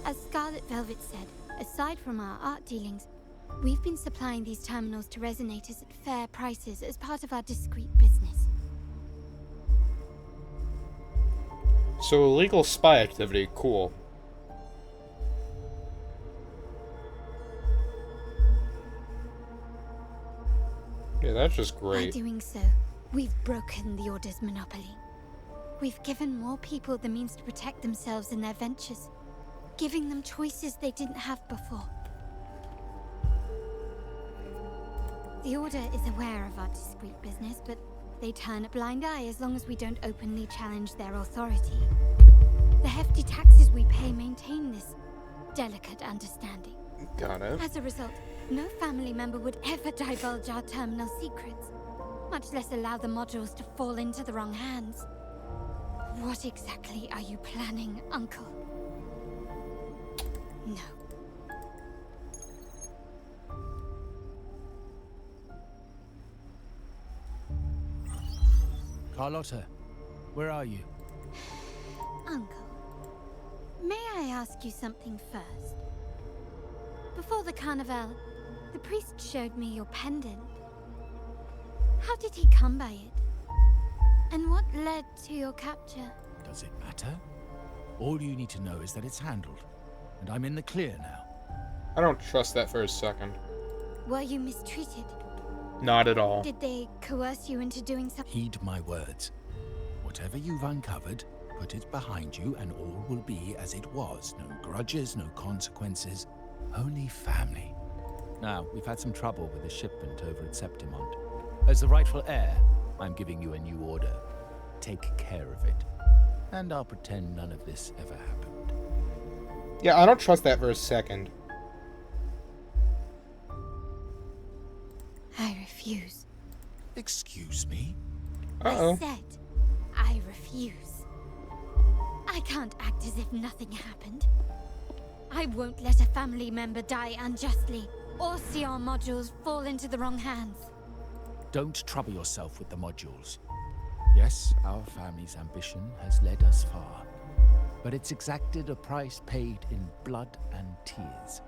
As Scarlet Velvet said, aside from our art dealings, we've been supplying these terminals to resonators at fair prices as part of our discreet business. So illegal spy activity, cool. Yeah, that's just great. By doing so, we've broken the Order's monopoly. We've given more people the means to protect themselves in their ventures, giving them choices they didn't have before. The Order is aware of our discreet business, but they turn a blind eye as long as we don't openly challenge their authority. The hefty taxes we pay maintain this delicate understanding. Got it. As a result, no family member would ever divulge our terminal secrets, much less allow the modules to fall into the wrong hands. What exactly are you planning, Uncle? No. Carlotta, where are you? Uncle, may I ask you something first? Before the carnival, the priest showed me your pendant. How did he come by it? And what led to your capture? Does it matter? All you need to know is that it's handled, and I'm in the clear now. I don't trust that for a second. Were you mistreated? Not at all. Did they coerce you into doing something? Heed my words. Whatever you've uncovered, put it behind you and all will be as it was. No grudges, no consequences, only family. Now, we've had some trouble with the shipment over at Septimont. As the rightful heir, I'm giving you a new order. Take care of it. And I'll pretend none of this ever happened. Yeah, I don't trust that for a second. I refuse. Excuse me? Uh-oh. I said, I refuse. I can't act as if nothing happened. I won't let a family member die unjustly, or see our modules fall into the wrong hands. Don't trouble yourself with the modules. Yes, our family's ambition has led us far, but it's exacted a price paid in blood and tears.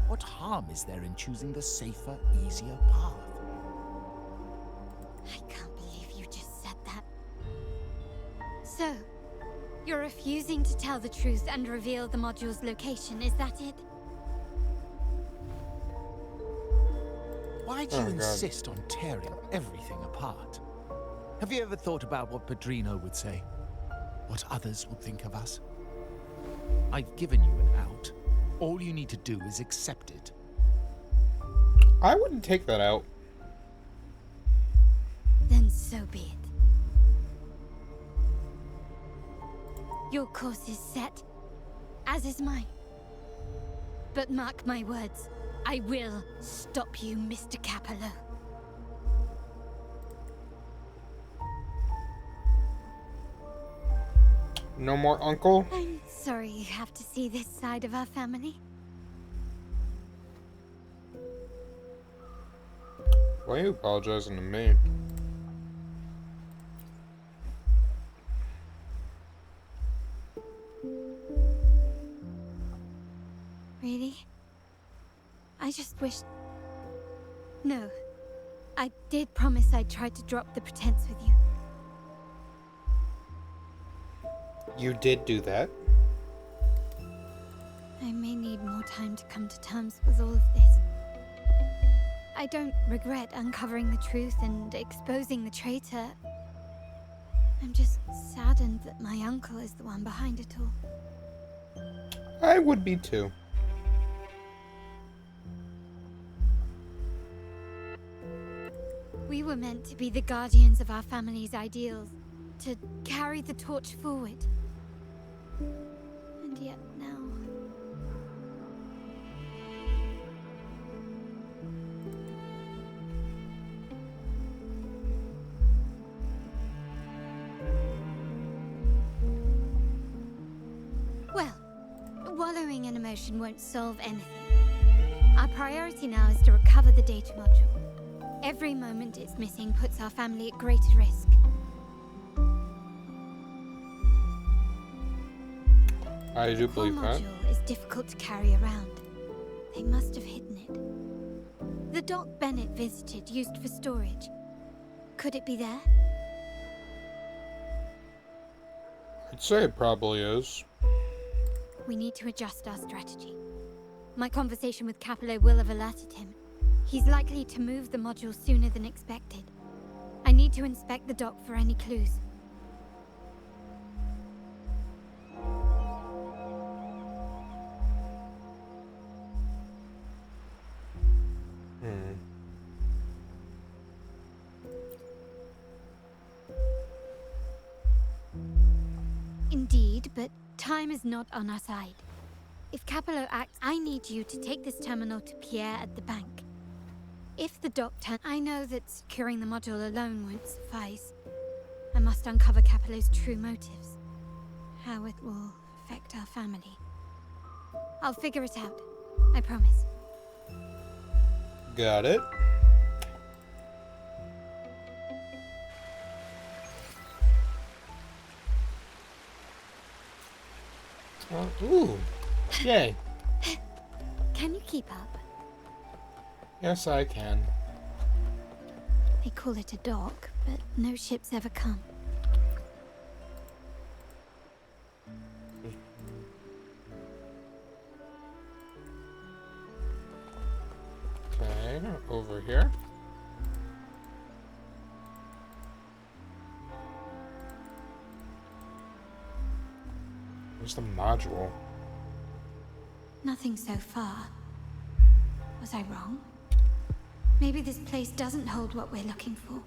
What harm is there in choosing the safer, easier path? I can't believe you just said that. So, you're refusing to tell the truth and reveal the module's location, is that it? Why do you insist on tearing everything apart? Have you ever thought about what Padrino would say? What others would think of us? I've given you an out. All you need to do is accept it. I wouldn't take that out. Then so be it. Your course is set, as is mine. But mark my words, I will stop you, Mr. Capello. No more uncle? I'm sorry you have to see this side of our family. Why are you apologizing to me? Really? I just wished... No. I did promise I'd try to drop the pretense with you. You did do that? I may need more time to come to terms with all of this. I don't regret uncovering the truth and exposing the traitor. I'm just saddened that my uncle is the one behind it all. I would be too. We were meant to be the guardians of our family's ideals, to carry the torch forward. And yet now... Well, wallowing in emotion won't solve anything. Our priority now is to recover the data module. Every moment it's missing puts our family at greater risk. I do The core believe that. module is difficult to carry around. They must have hidden it. The dock Bennett visited used for storage. Could it be there? I'd say it probably is. We need to adjust our strategy. My conversation with Capello will have alerted him. He's likely to move the module sooner than expected. I need to inspect the dock for any clues. Indeed, but time is not on our side. If Capello acts, I need you to take this terminal to Pierre at the bank. If the dock I know that securing the module alone won't suffice. I must uncover Capello's true motives. How it will affect our family. I'll figure it out. I promise. Got it. Ooh. Yay. Can you keep up? Yes, I can. They call it a dock, but no ships ever come. Okay, over here. Where's the module? Nothing so far. Was I wrong? Maybe this place doesn't hold what we're looking for.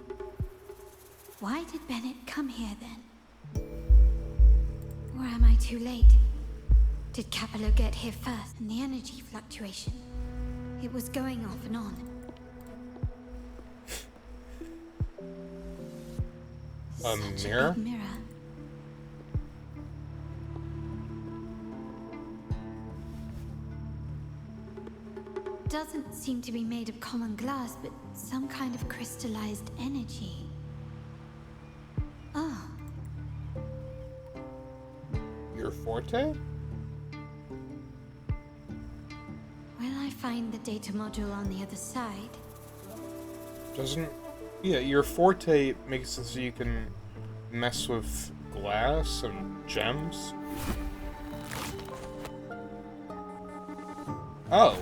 Why did Bennett come here then? Or am I too late? Did Capello get here first? And the energy fluctuation. It was going off and on. A Such mirror? A big mirror. Doesn't seem to be made of common glass, but some kind of crystallized energy. Oh. Your forte? Will I find the data module on the other side? Doesn't... Yeah, your forte makes it so you can mess with glass and gems. Oh.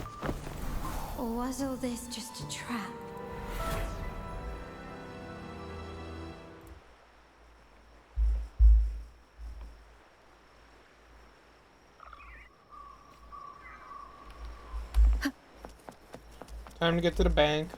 Or was all this just a trap? Time to get to the bank.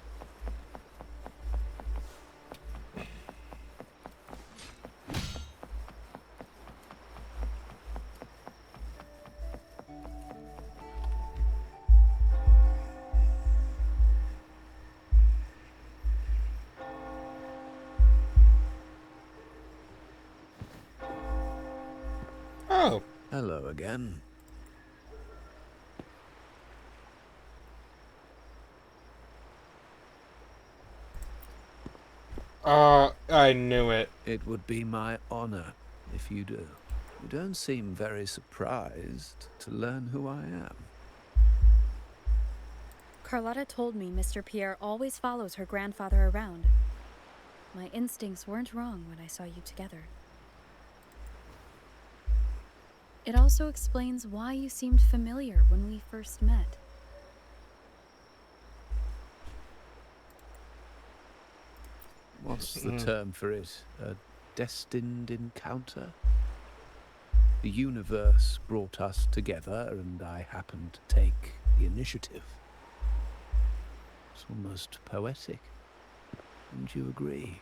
Oh. Hello again. I knew it. It would be my honor if you do. You don't seem very surprised to learn who I am. Carlotta told me Mr. Pierre always follows her grandfather around. My instincts weren't wrong when I saw you together. It also explains why you seemed familiar when we first met. What's the term for it? A destined encounter? The universe brought us together, and I happened to take the initiative. It's almost poetic. Wouldn't you agree?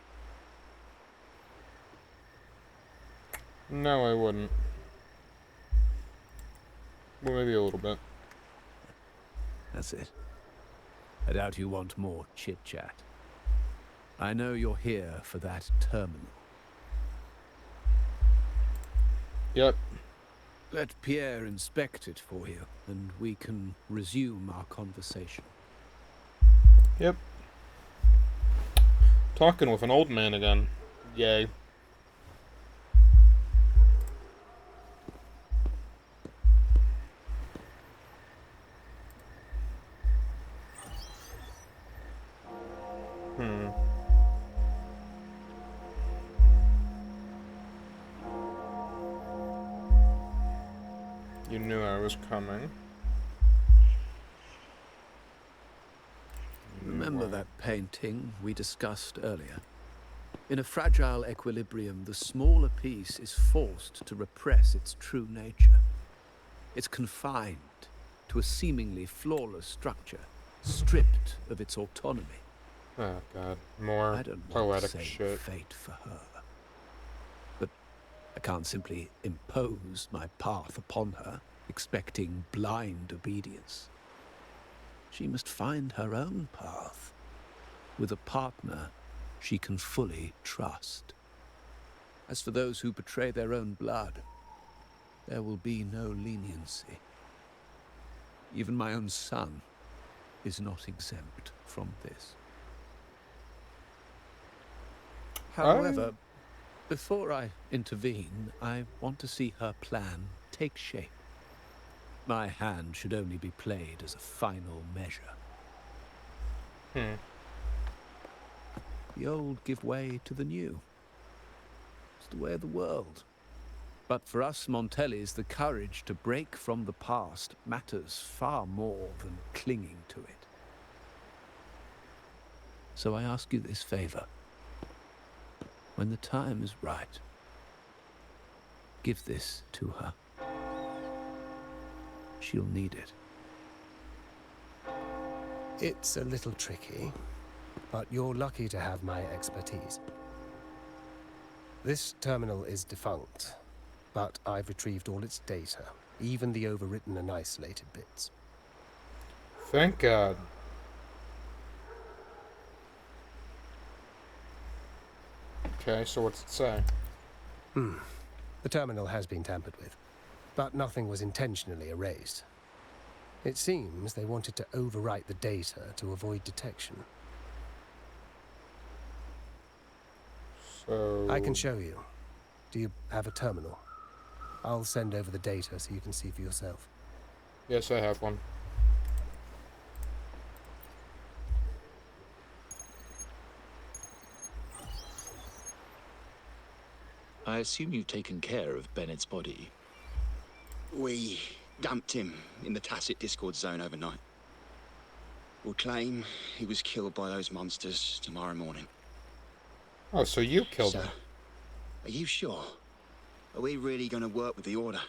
No, I wouldn't. Well, maybe a little bit. That's it. I doubt you want more chit-chat. I know you're here for that terminal. Yep. Let Pierre inspect it for you, and we can resume our conversation. Yep. Talking with an old man again. Yay. You knew I was coming. Remember that painting we discussed earlier? In a fragile equilibrium, the smaller piece is forced to repress its true nature. It's confined to a seemingly flawless structure, stripped of its autonomy. Oh god, more I don't want poetic to say shit. fate for her, but I can't simply impose my path upon her, expecting blind obedience. She must find her own path, with a partner she can fully trust. As for those who betray their own blood, there will be no leniency. Even my own son is not exempt from this. However, before I intervene, I want to see her plan take shape. My hand should only be played as a final measure. The old give way to the new. It's the way of the world. But for us Montellis, the courage to break from the past matters far more than clinging to it. So I ask you this favor. When the time is right, give this to her. She'll need it. It's a little tricky, but you're lucky to have my expertise. This terminal is defunct, but I've retrieved all its data, even the overwritten and isolated bits. Thank God. Okay, so what's it say? The terminal has been tampered with, but nothing was intentionally erased. It seems they wanted to overwrite the data to avoid detection. So... I can show you. Do you have a terminal? I'll send over the data so you can see for yourself. Yes, I have one. I assume you've taken care of Bennett's body. We dumped him in the tacit Discord zone overnight. We'll claim he was killed by those monsters tomorrow morning. Oh, so you killed him. Are you sure? Are we really going to work with the Order?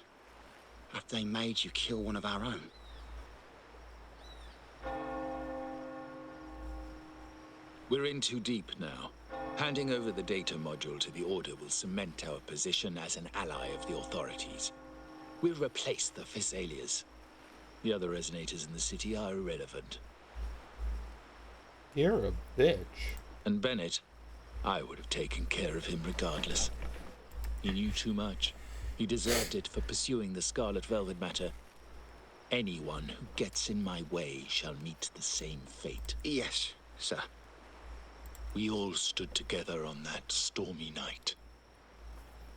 Have they made you kill one of our own? We're in too deep now. Handing over the data module to the Order will cement our position as an ally of the authorities. We'll replace the Thessalias. The other resonators in the city are irrelevant. You're a bitch. And Bennett, I would have taken care of him regardless. He knew too much. He deserved it for pursuing the Scarlet Velvet matter. Anyone who gets in my way shall meet the same fate. Yes, sir. We all stood together on that stormy night.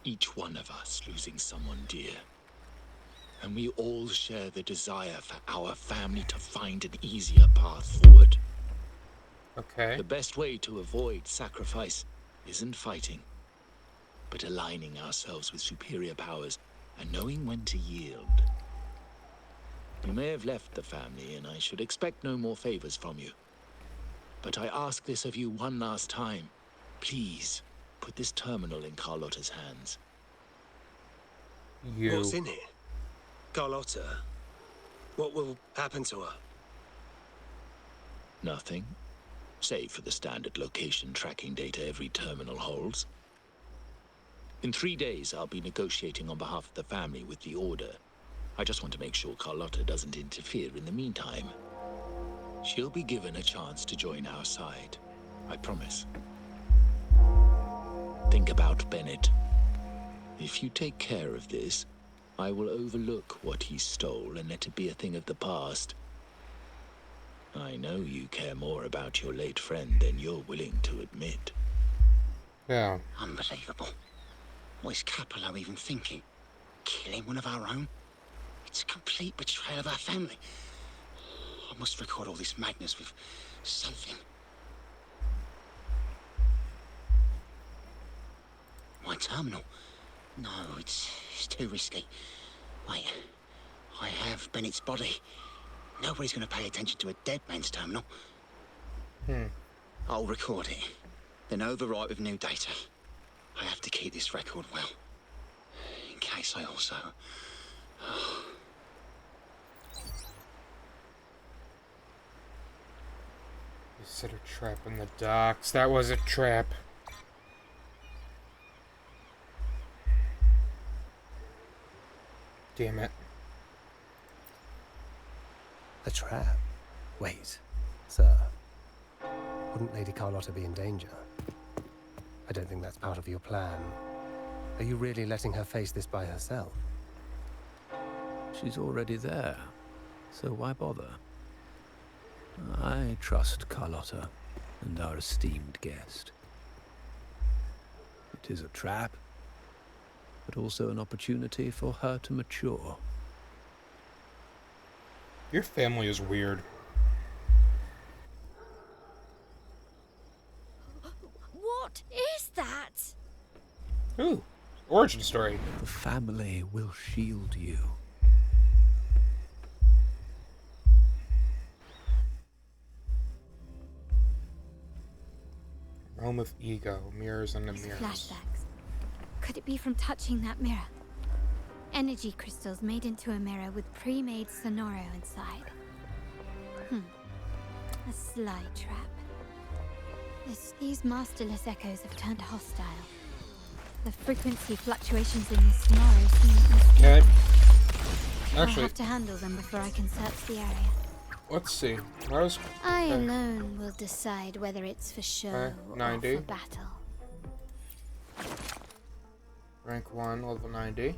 Each one of us losing someone dear. And we all share the desire for our family to find an easier path forward. Okay. The best way to avoid sacrifice isn't fighting, but aligning ourselves with superior powers and knowing when to yield. You may have left the family, and I should expect no more favors from you. But I ask this of you one last time. Please, put this terminal in Carlotta's hands. What's in it? Carlotta? What will happen to her? Nothing, save for the standard location tracking data every terminal holds. In 3 days, I'll be negotiating on behalf of the family with the Order. I just want to make sure Carlotta doesn't interfere in the meantime. She'll be given a chance to join our side. I promise. Think about Bennett. If you take care of this, I will overlook what he stole and let it be a thing of the past. I know you care more about your late friend than you're willing to admit. Yeah. Unbelievable. What is Capello even thinking? Killing one of our own? It's a complete betrayal of our family. I must record all this madness with something. My terminal? No, it's too risky. Wait, I have Bennett's body. Nobody's going to pay attention to a dead man's terminal. I'll record it, then overwrite with new data. I have to keep this record well, in case I also... You set a trap in the docks. That was a trap. Damn it. A trap? Wait, sir. Wouldn't Lady Carlotta be in danger? I don't think that's part of your plan. Are you really letting her face this by herself? She's already there, so why bother? I trust Carlotta and our esteemed guest. It is a trap, but also an opportunity for her to mature. Your family is weird. What is that? Ooh, origin story. The family will shield you. Realm of ego, mirrors and the mirrors. Flashbacks. Could it be from touching that mirror? Energy crystals made into a mirror with pre-made sonoro inside. A sly trap. These masterless echoes have turned hostile. The frequency fluctuations in this sonoro seem Okay. I Actually, have to handle them before I can search the area. let's see. Rose. I alone will decide whether it's for show or 90. for battle. Rank 1, level 90.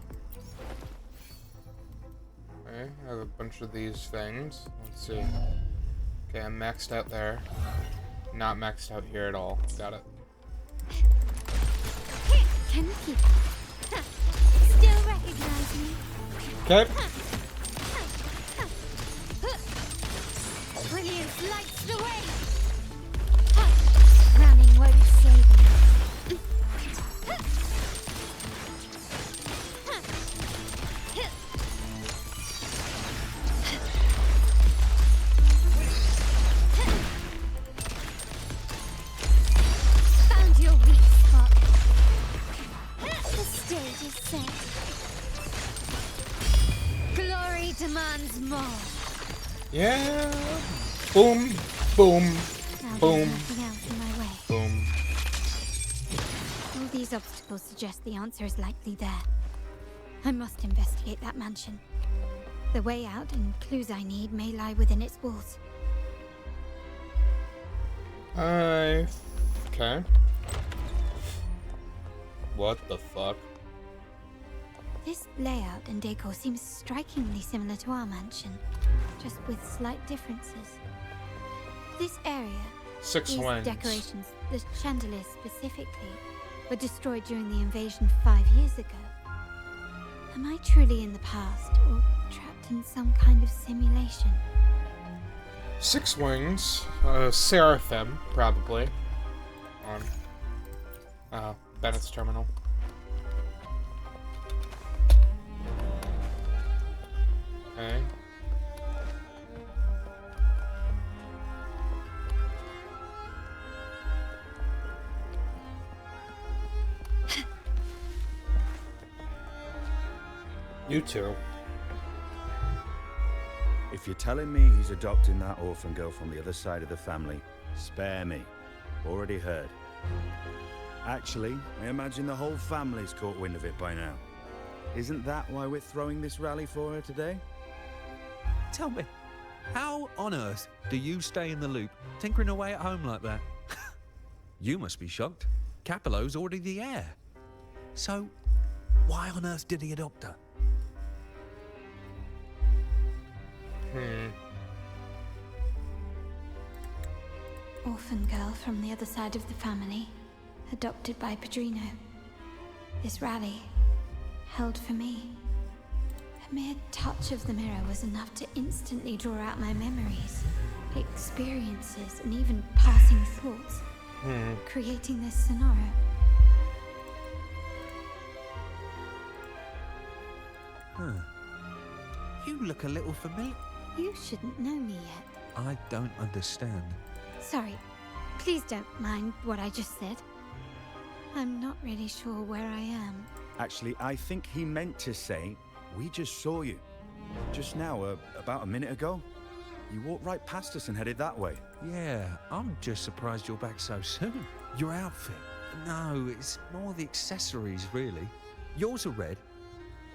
Okay, I have a bunch of these things. Let's see. Okay, I'm maxed out there. Not maxed out here at all. Got it. Can you keep up? Still recognize me? Okay. Brilliance lights the way! Running won't save me. Found your weak spot. The stage is set. Glory demands more. Yeah. Boom. Boom. Now Boom. there's nothing else in my way. Boom. All these obstacles suggest the answer is likely there. I must investigate that mansion. The way out and clues I need may lie within its walls. Okay. What the fuck? This layout and decor seems strikingly similar to our mansion, just with slight differences. This area, Six these wings. decorations, the chandeliers specifically, were destroyed during the invasion 5 years ago. Am I truly in the past, or trapped in some kind of simulation? 6 wings. Seraphim, probably. On Bennett's terminal. Okay. You two. If you're telling me he's adopting that orphan girl from the other side of the family, spare me. Already heard. Actually, I imagine the whole family's caught wind of it by now. Isn't that why we're throwing this rally for her today? Tell me, how on earth do you stay in the loop, tinkering away at home like that? You must be shocked. Capello's already the heir. So, why on earth did he adopt her? Orphan girl from the other side of the family, adopted by Padrino. This rally, held for me. A mere touch of the mirror was enough to instantly draw out my memories, experiences, and even passing thoughts, creating this scenario. You look a little familiar. You shouldn't know me yet. I don't understand. Sorry. Please don't mind what I just said. I'm not really sure where I am. Actually, I think he meant to say, we just saw you. Just now, about a minute ago. You walked right past us and headed that way. Yeah, I'm just surprised you're back so soon. Your outfit? No, it's more the accessories, really. Yours are red,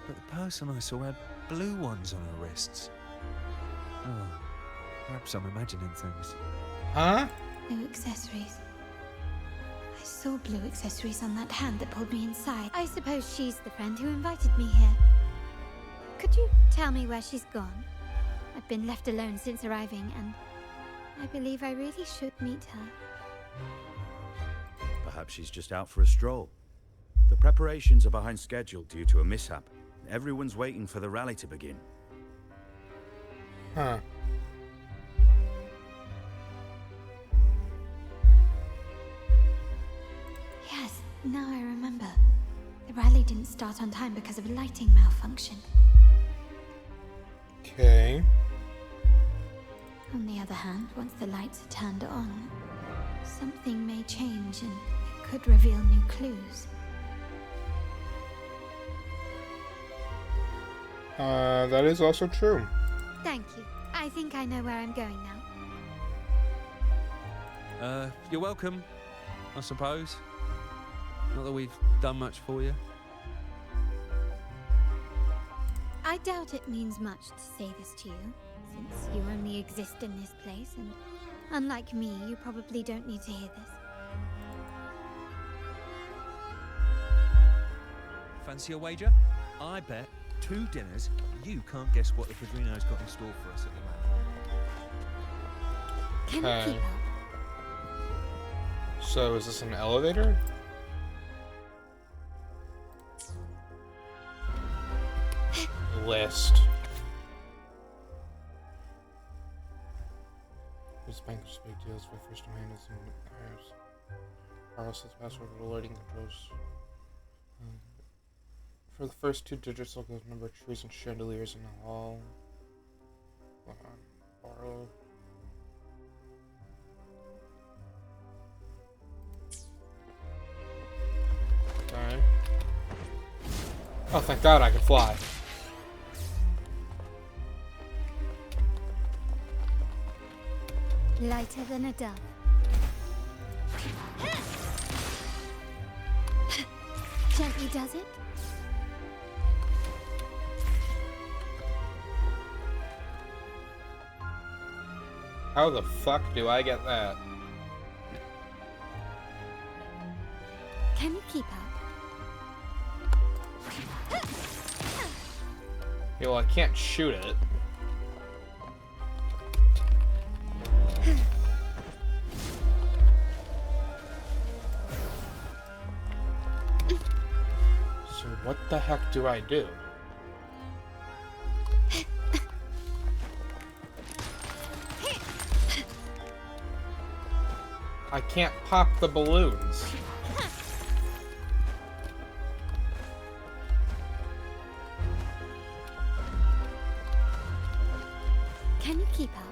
but the person I saw had blue ones on her wrists. Oh, perhaps I'm imagining things. Huh? Blue accessories. I saw blue accessories on that hand that pulled me inside. I suppose she's the friend who invited me here. Could you tell me where she's gone? I've been left alone since arriving, and I believe I really should meet her. Perhaps she's just out for a stroll. The preparations are behind schedule due to a mishap. Everyone's waiting for the rally to begin. Huh. Yes, now I remember. The rally didn't start on time because of a lighting malfunction. Okay. On the other hand, once the lights are turned on, something may change and it could reveal new clues. That is also true. Thank you. I think I know where I'm going now. You're welcome, I suppose. Not that we've done much for you. I doubt it means much to say this to you, since you only exist in this place, and unlike me, you probably don't need to hear this. Fancy a wager? I bet 2 dinners you can't guess what the Padrino's got in store for us at the moment. Can you keep up? So is this an elevator? List. This bank of big deals for first demand is in Paris. Carlos sets password for alerting controls. For the first 2 digits, look at the number of trees and chandeliers in the hall. Borrow. Okay. Oh, thank God I can fly. Lighter than a dove. Gently does it? How the fuck do I get that? Can you keep up? Yeah, well, I can't shoot it. So what the heck do I do? I can't pop the balloons. Can you keep up?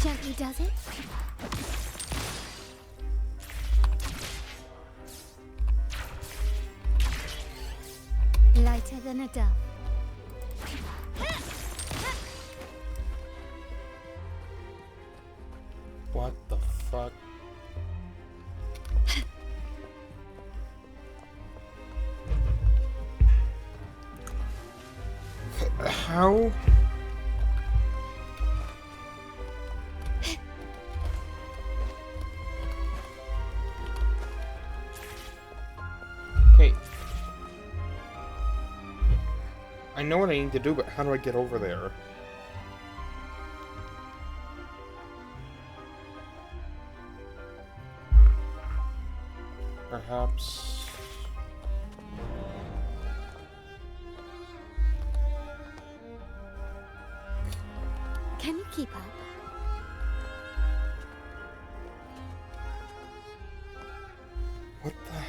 Gently does it? Lighter than a dove. What the fuck? How? Okay. I know what I need to do, but how do I get over there? Perhaps... Can you keep up?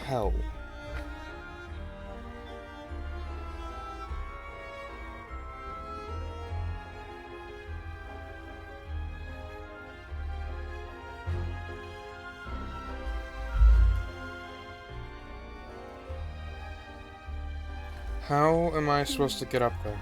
hell? How am I supposed to get up there?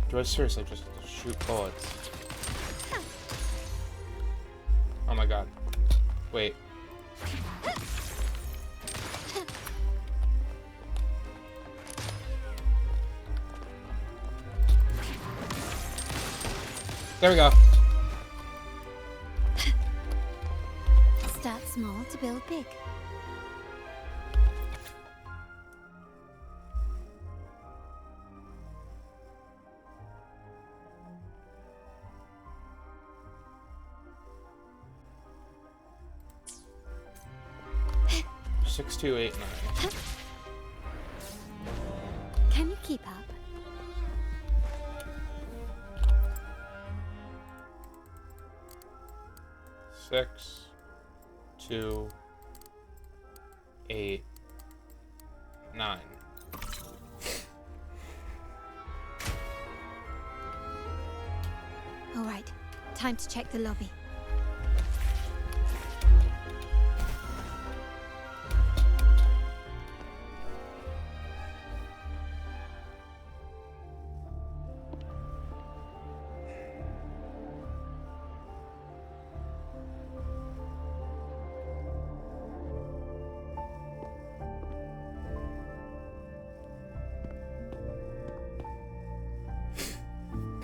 Do I seriously just shoot bullets? Oh my god. Wait. There we go. Start small to build big. Six, 2, 8, 9. Can you keep up? Six, 2, 8, 9. All right, time to check the lobby.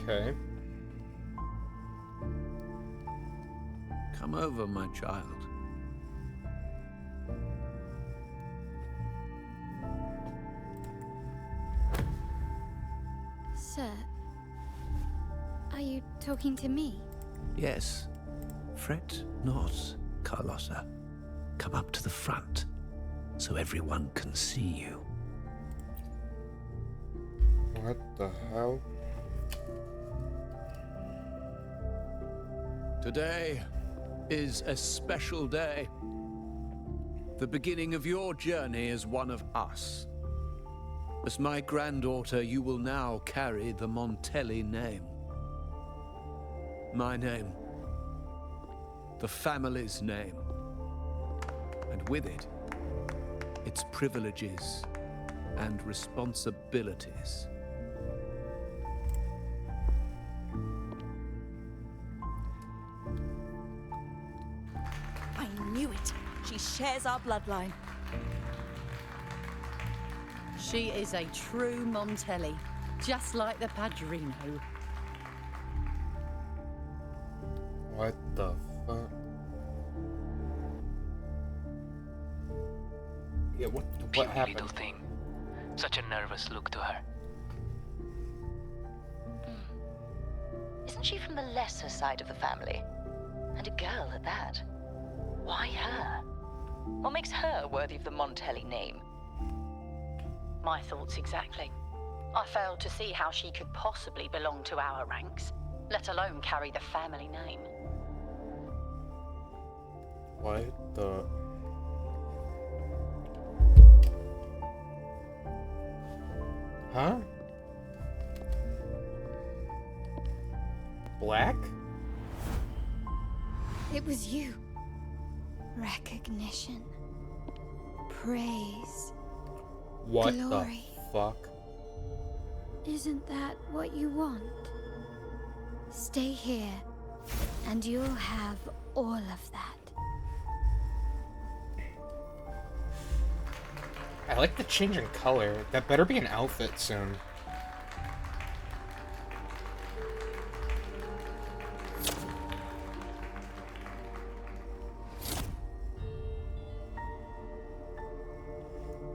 Okay. Come over, my child. Sir, are you talking to me? Yes. Fret not, Carlotta. Come up to the front, so everyone can see you. What the hell? Today is a special day. The beginning of your journey as one of us. As my granddaughter, you will now carry the Montelli name. My name. The family's name. And with it, its privileges and responsibilities. I knew it. She shares our bloodline. She is a true Montelli, just like the Padrino. What the fuck? Yeah, what happened? Little thing. Such a nervous look to her. Isn't she from the lesser side of the family? And a girl at that. Why her? What makes her worthy of the Montelli name? My thoughts exactly. I failed to see how she could possibly belong to our ranks, let alone carry the family name. What the... Huh? Black? It was you. Recognition. Praise. What Glory. the fuck? Isn't that what you want? Stay here, and you'll have all of that. I like the change in color. That better be an outfit soon.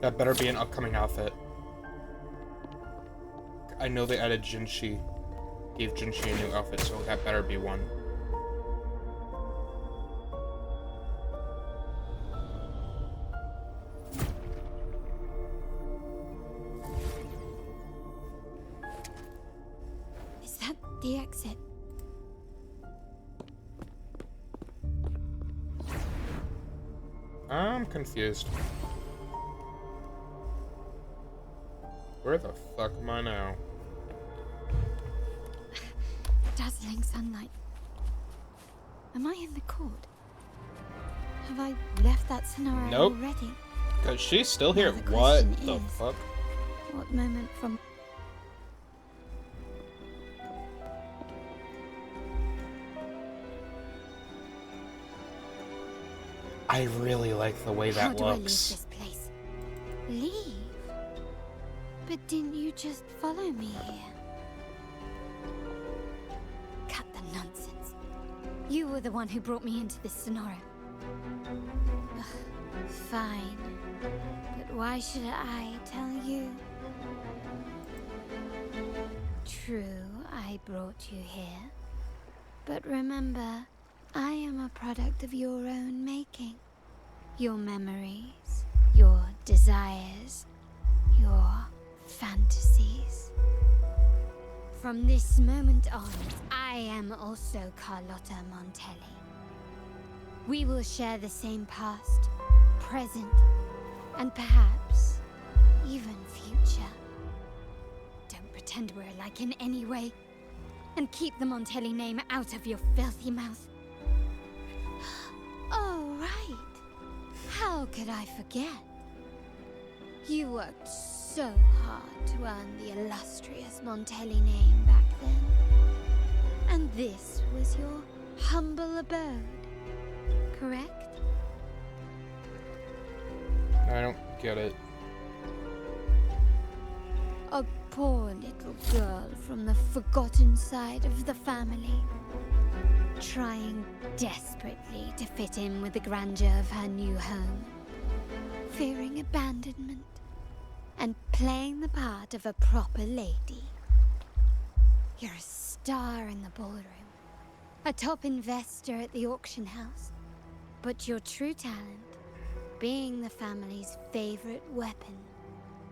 That better be an upcoming outfit. I know they added Jinshi. Gave Jinshi a new outfit, so that better be one. the exit. I'm confused. Where the fuck am I now? Dazzling sunlight. Am I in the court? Have I left that scenario Nope. already? Cause she's still here. Now the What question the is, fuck? What moment from... I really like the way How that do I leave looks. this place? Leave? But didn't you just follow me here? Cut the nonsense. You were the one who brought me into this scenario. Ugh, fine. But why should I tell you? True, I brought you here. But remember, I am a product of your own making. Your memories, your desires, your fantasies. From this moment on, I am also Carlotta Montelli. We will share the same past, present, and perhaps even future. Don't pretend we're alike in any way, and keep the Montelli name out of your filthy mouth. Oh, right. How could I forget? You worked so hard to earn the illustrious Montelli name back then. And this was your humble abode, correct? I don't get it. A poor little girl from the forgotten side of the family, trying desperately to fit in with the grandeur of her new home, fearing abandonment, and playing the part of a proper lady. You're a star in the ballroom, a top investor at the auction house, but your true talent, being the family's favorite weapon,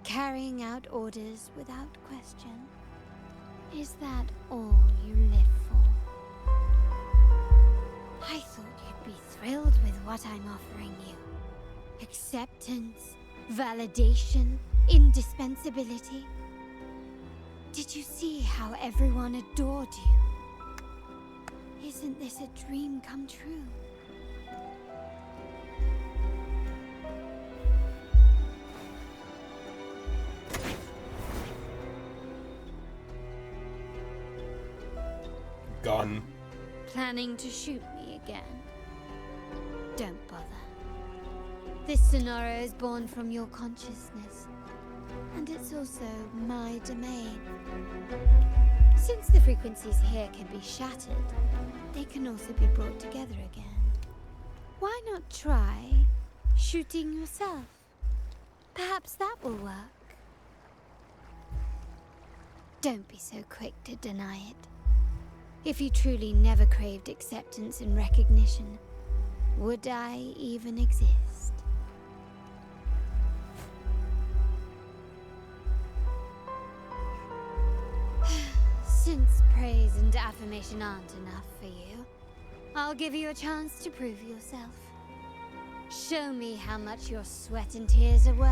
carrying out orders without question. Is that all you live for? I thought you'd be thrilled with what I'm offering you. Acceptance, validation, indispensability. Did you see how everyone adored you? Isn't this a dream come true? Gun. Planning to shoot me again? Don't bother. This scenario is born from your consciousness, and it's also my domain. Since the frequencies here can be shattered, they can also be brought together again. Why not try shooting yourself? Perhaps that will work. Don't be so quick to deny it. If you truly never craved acceptance and recognition, would I even exist? Since praise and affirmation aren't enough for you, I'll give you a chance to prove yourself. Show me how much your sweat and tears are worth.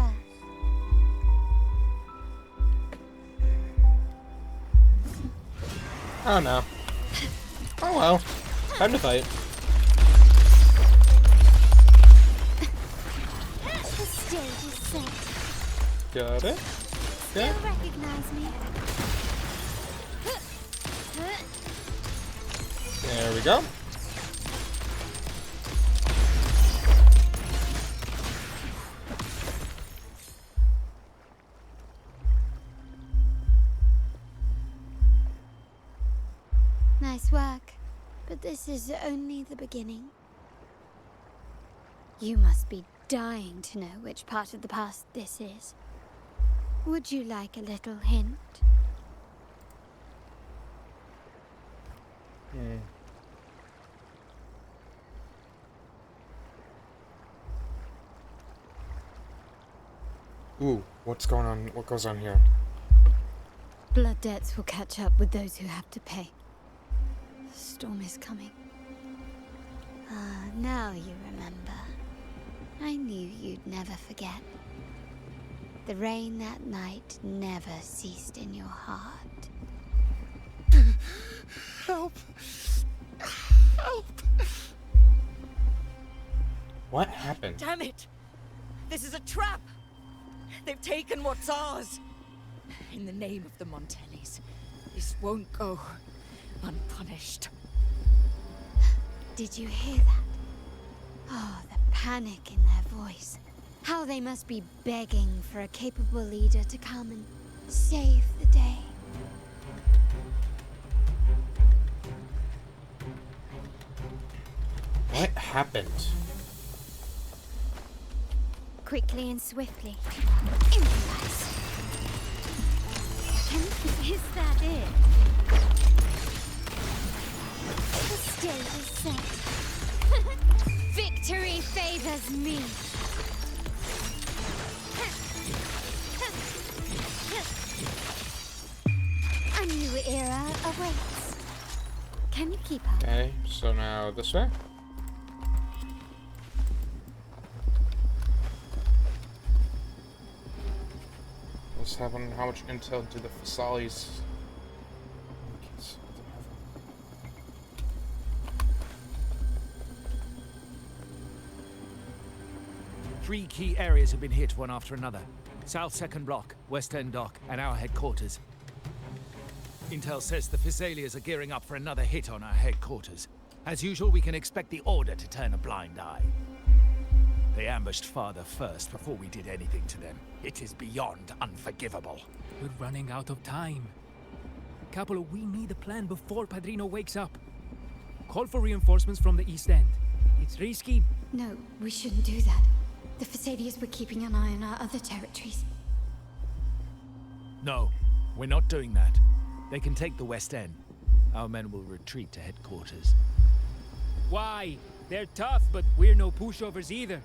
Oh no. Oh well. Time to fight. The stage is set. Got it. Still recognize me? There we go. Nice work, but this is only the beginning. You must be dying to know which part of the past this is. Would you like a little hint? Ooh, what's going on? What goes on here? Blood debts will catch up with those who have to pay. The storm is coming. Ah, now you remember. I knew you'd never forget. The rain that night never ceased in your heart. Help! Help! What happened? Damn it! This is a trap! They've taken what's ours! In the name of the Montellis, this won't go unpunished. Did you hear that? Oh, the panic in their voice. How they must be begging for a capable leader to come and save the day. What happened? Quickly and swiftly. Improvise. Is that it? The stage is set. Victory favors me. A new era awaits. Can you keep up? Okay, so now this way. What's happening? How much intel do the Fasalis? Three key areas have been hit one after another. South Second Block, West End Dock, and our headquarters. Intel says the Thessalians are gearing up for another hit on our headquarters. As usual, we can expect the Order to turn a blind eye. They ambushed Father first before we did anything to them. It is beyond unforgivable. We're running out of time. Capolo, we need a plan before Padrino wakes up. Call for reinforcements from the East End. It's risky. No, we shouldn't do that. The Thessalians were keeping an eye on our other territories. No, we're not doing that. They can take the West End. Our men will retreat to headquarters. Why? They're tough, but we're no pushovers either.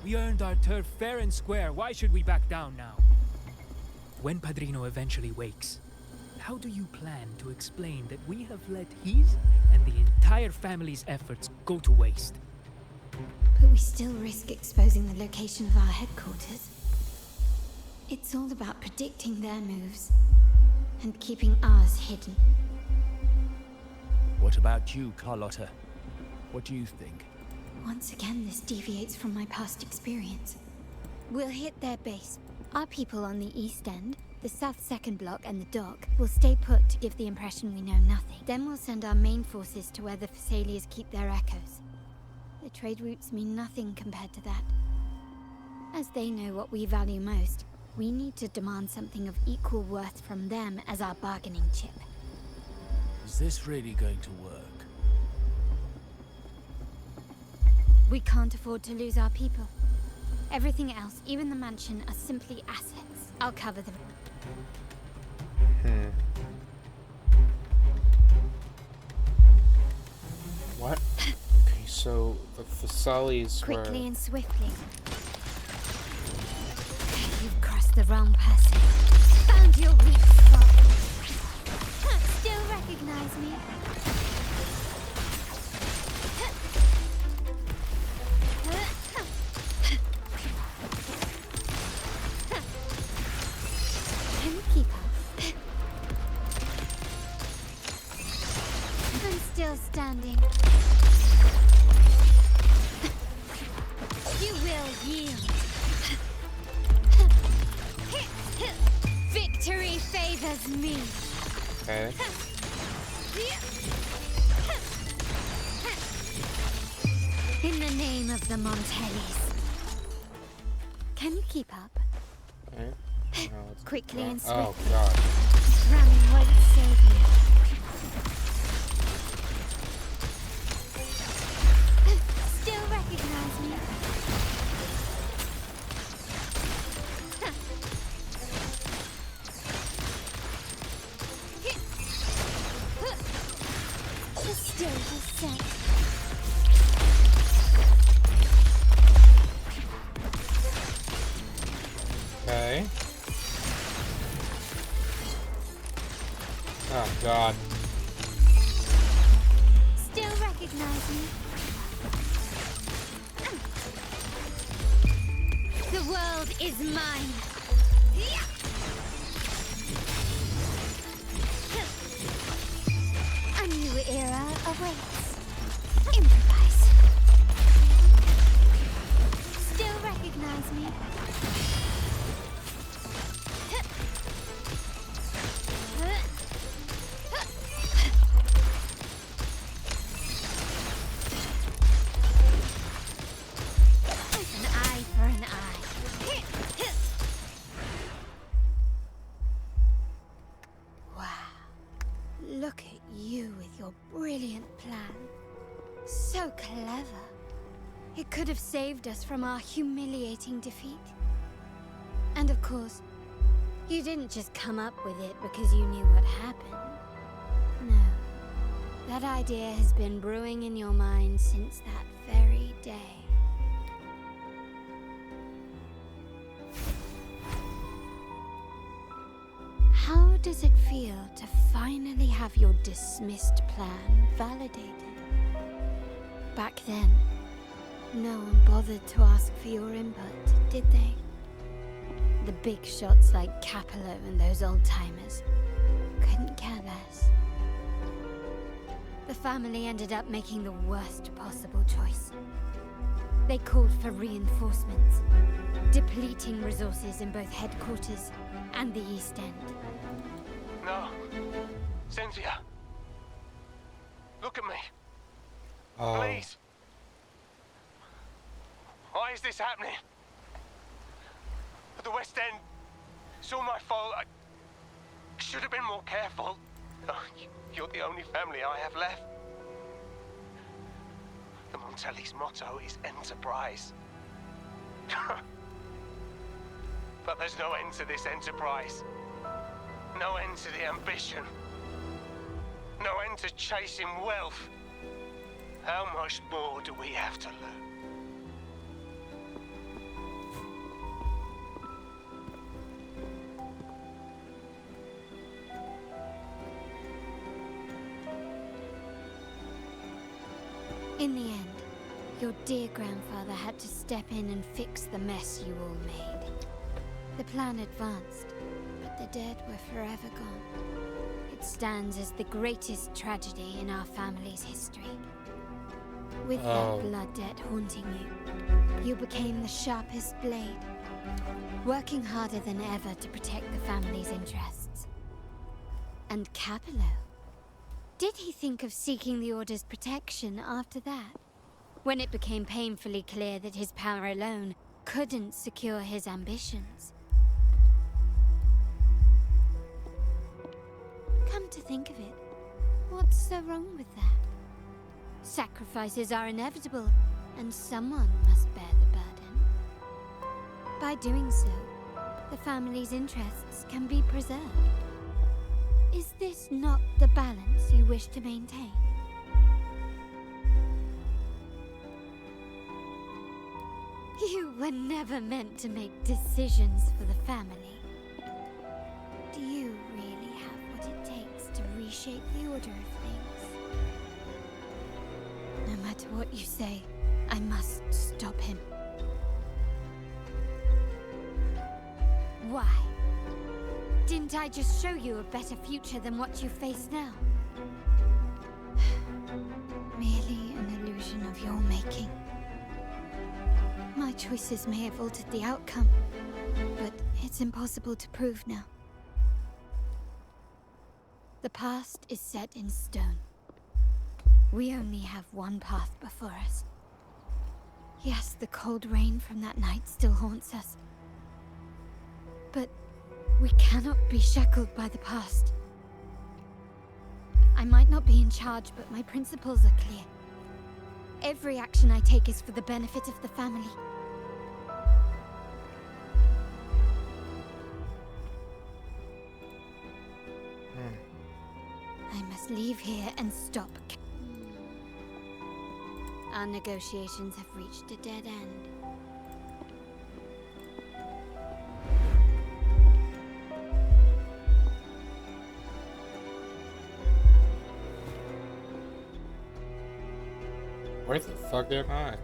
We earned our turf fair and square. Why should we back down now? When Padrino eventually wakes, how do you plan to explain that we have let his and the entire family's efforts go to waste? But we still risk exposing the location of our headquarters. It's all about predicting their moves and keeping ours hidden. What about you, Carlotta? What do you think? Once again, this deviates from my past experience. We'll hit their base. Our people on the East End, the South Second Block, and the dock will stay put to give the impression we know nothing. Then we'll send our main forces to where the Thessalians keep their echoes. The trade routes mean nothing compared to that. As they know what we value most, we need to demand something of equal worth from them as our bargaining chip. Is this really going to work? We can't afford to lose our people. Everything else, even the mansion, are simply assets. I'll cover them. What? Okay, so the Fasalis were... Quickly and swiftly. You've crossed the wrong person. Found your weak spot. Still recognize me? Can you keep up? I'm still standing. You will yield. Victory favors me. Okay. In the name of the Montellis. Can you keep up? Okay. Quickly and Oh, swiftly. God. Ramming won't save you. Still recognize me? The stage is set. Okay. Oh, God. recognize me? The world is mine. A new era awaits. Improvise. Still recognize me? An eye for an eye. Wow. Look at you with your brilliant plan. So clever. It could have saved us from our humiliating defeat. And of course, you didn't just come up with it because you knew what happened. No. That idea has been brewing in your mind since that very day. How does it feel to finally have your dismissed plan validated? Back then, no one bothered to ask for your input, did they? The big shots like Capello and those old-timers couldn't care less. The family ended up making the worst possible choice. They called for reinforcements, depleting resources in both headquarters and the East End. No. Cynthia. Look at me. Oh. Please. Why is this happening? At the West End, it's all my fault. I should have been more careful. Oh, you're the only family I have left. The Montelli's motto is enterprise. But there's no end to this enterprise. No end to the ambition. No end to chasing wealth. How much more do we have to learn? In the end, your dear grandfather had to step in and fix the mess you all made. The plan advanced, but the dead were forever gone. It stands as the greatest tragedy in our family's history. With that blood debt haunting you, you became the sharpest blade, working harder than ever to protect the family's interests. And Capello? Did he think of seeking the Order's protection after that? When it became painfully clear that his power alone couldn't secure his ambitions? Come to think of it, what's so wrong with that? Sacrifices are inevitable, and someone must bear the burden. By doing so, the family's interests can be preserved. Is this not the balance you wish to maintain? You were never meant to make decisions for the family. Do you really have what it takes to reshape the order of things? No matter what you say, I must stop him. Why? Didn't I just show you a better future than what you face now? Merely an illusion of your making. My choices may have altered the outcome, but it's impossible to prove now. The past is set in stone. We only have one path before us. Yes, the cold rain from that night still haunts us. But we cannot be shackled by the past. I might not be in charge, but my principles are clear. Every action I take is for the benefit of the family. I must leave here and stop. Our negotiations have reached a dead end. Where the fuck am I?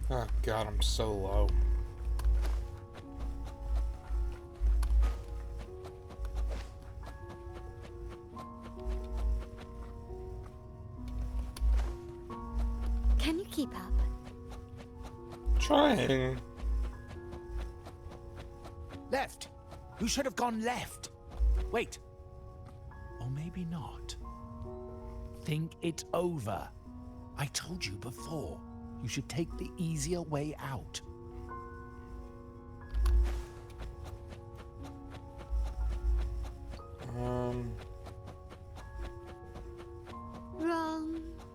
Oh god, I'm so low. Can you keep up? Trying. Left! You should have gone left! Wait. Or maybe not. Think it over. I told you before. You should take the easier way out.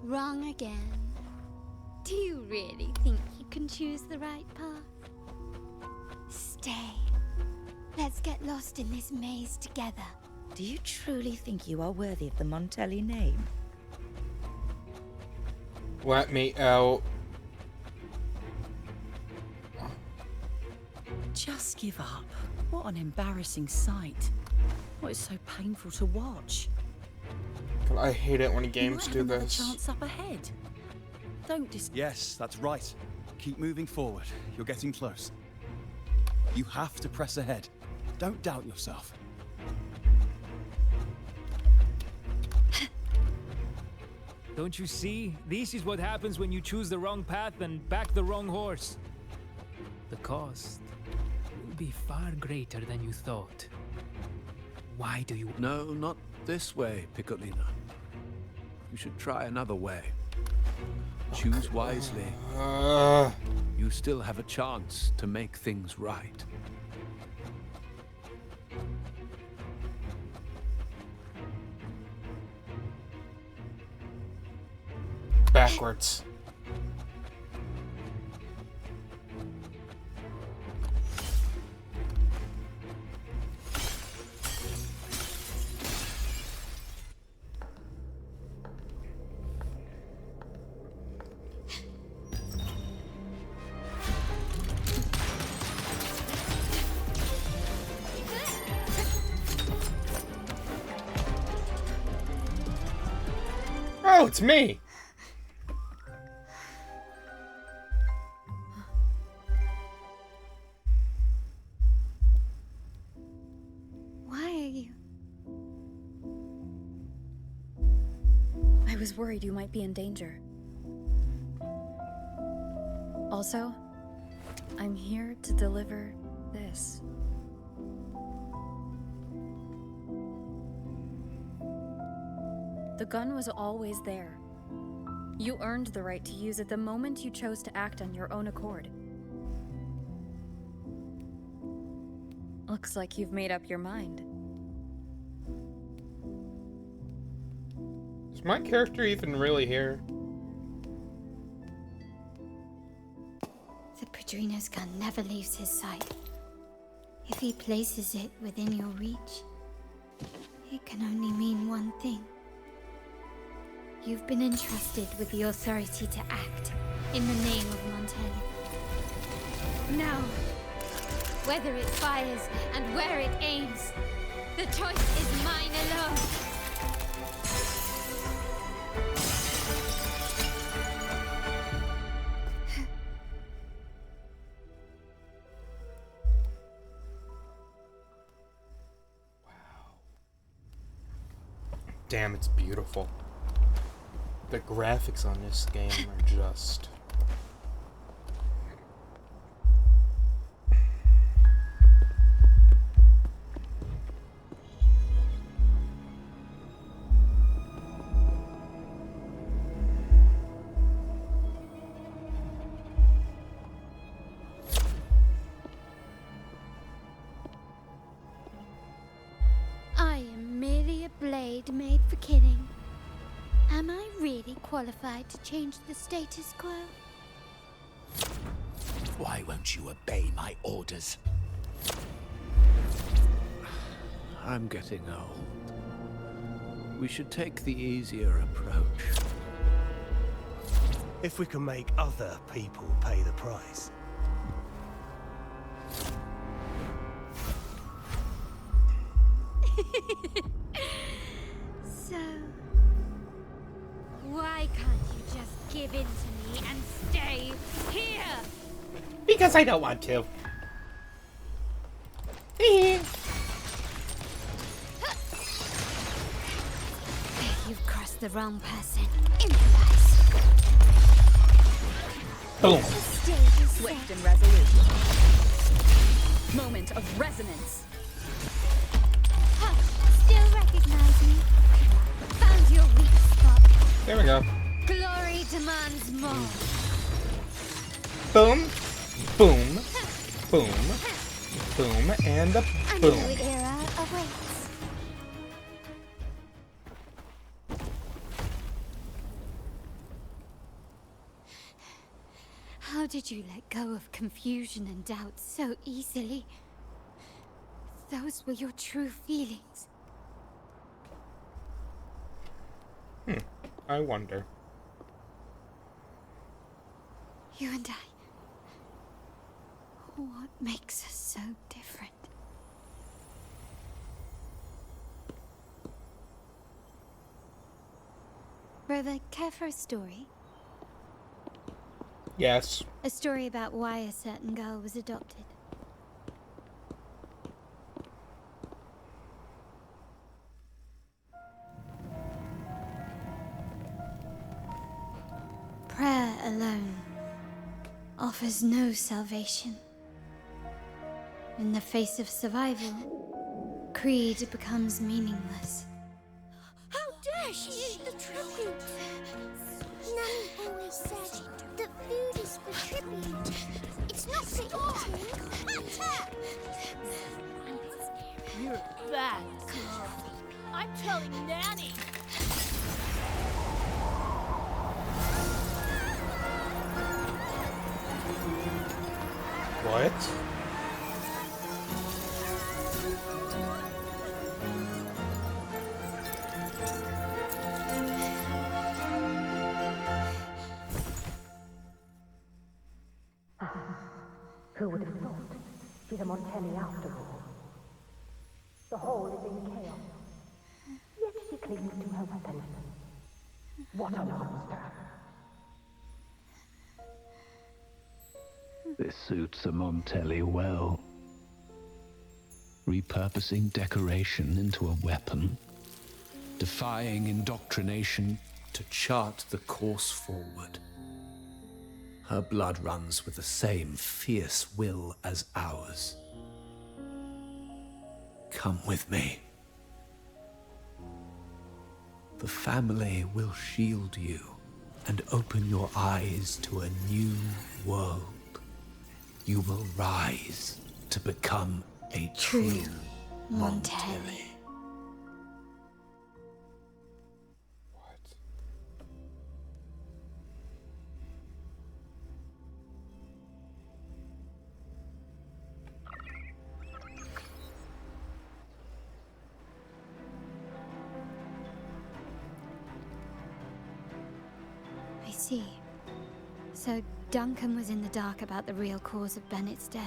Wrong again. Do you really think you can choose the right path? Stay. Let's get lost in this maze together. Do you truly think you are worthy of the Montelli name? Let me out. Just give up. What an embarrassing sight. What is so painful to watch? God, I hate it when games do this. Chance up ahead. Don't Yes, that's right. Keep moving forward. You're getting close. You have to press ahead. Don't doubt yourself. Don't you see? This is what happens when you choose the wrong path and back the wrong horse. The cost will be far greater than you thought. Why do you... No, not this way, Piccolina. You should try another way. Choose wisely. You still have a chance to make things right. Backwards. Oh, it's me! Why are you? I was worried you might be in danger. Also, I'm here to deliver this. The gun was always there. You earned the right to use it the moment you chose to act on your own accord. Looks like you've made up your mind. Is my character even really here? The Padrino's gun never leaves his sight. If he places it within your reach, it can only mean one thing. You've been entrusted with the authority to act in the name of Montelli. Now, whether it fires and where it aims, the choice is mine alone. Damn, it's beautiful. The graphics on this game are just... I am merely a blade made for killing. Am I really qualified to change the status quo? Why won't you obey my orders? I'm getting old. We should take the easier approach. If we can make other people pay the price. So, why can't you just give in to me and stay here? Because I don't want to. You've crossed the wrong person. Improvise. Boom. The stage is Swift set. and resolute. Moment of resonance. Hush, still recognize me? Found your weak spot. There we go. Glory demands more. Boom. Boom. Boom. Boom. And a A boom. new era awaits. How did you let go of confusion and doubt so easily? Those were your true feelings. I wonder. You and I. What makes us so different? Brother, care for a story? Yes. A story about why a certain girl was adopted. Prayer alone offers no salvation. In the face of survival, creed becomes meaningless. How dare she eat the tribute? Nanny always said that food is for tribute. It's not for eating. You're bad, girl. I'm telling Nanny. What? Who would have thought? She's a Montelli after all. The hall is in chaos. Yet she clings to her weapon. What a monster! This suits a Montelli well. Repurposing decoration into a weapon, defying indoctrination to chart the course forward. Her blood runs with the same fierce will as ours. Come with me. The family will shield you and open your eyes to a new world. You will rise to become a true Montelli. I see. So Duncan was in the dark about the real cause of Bennett's death.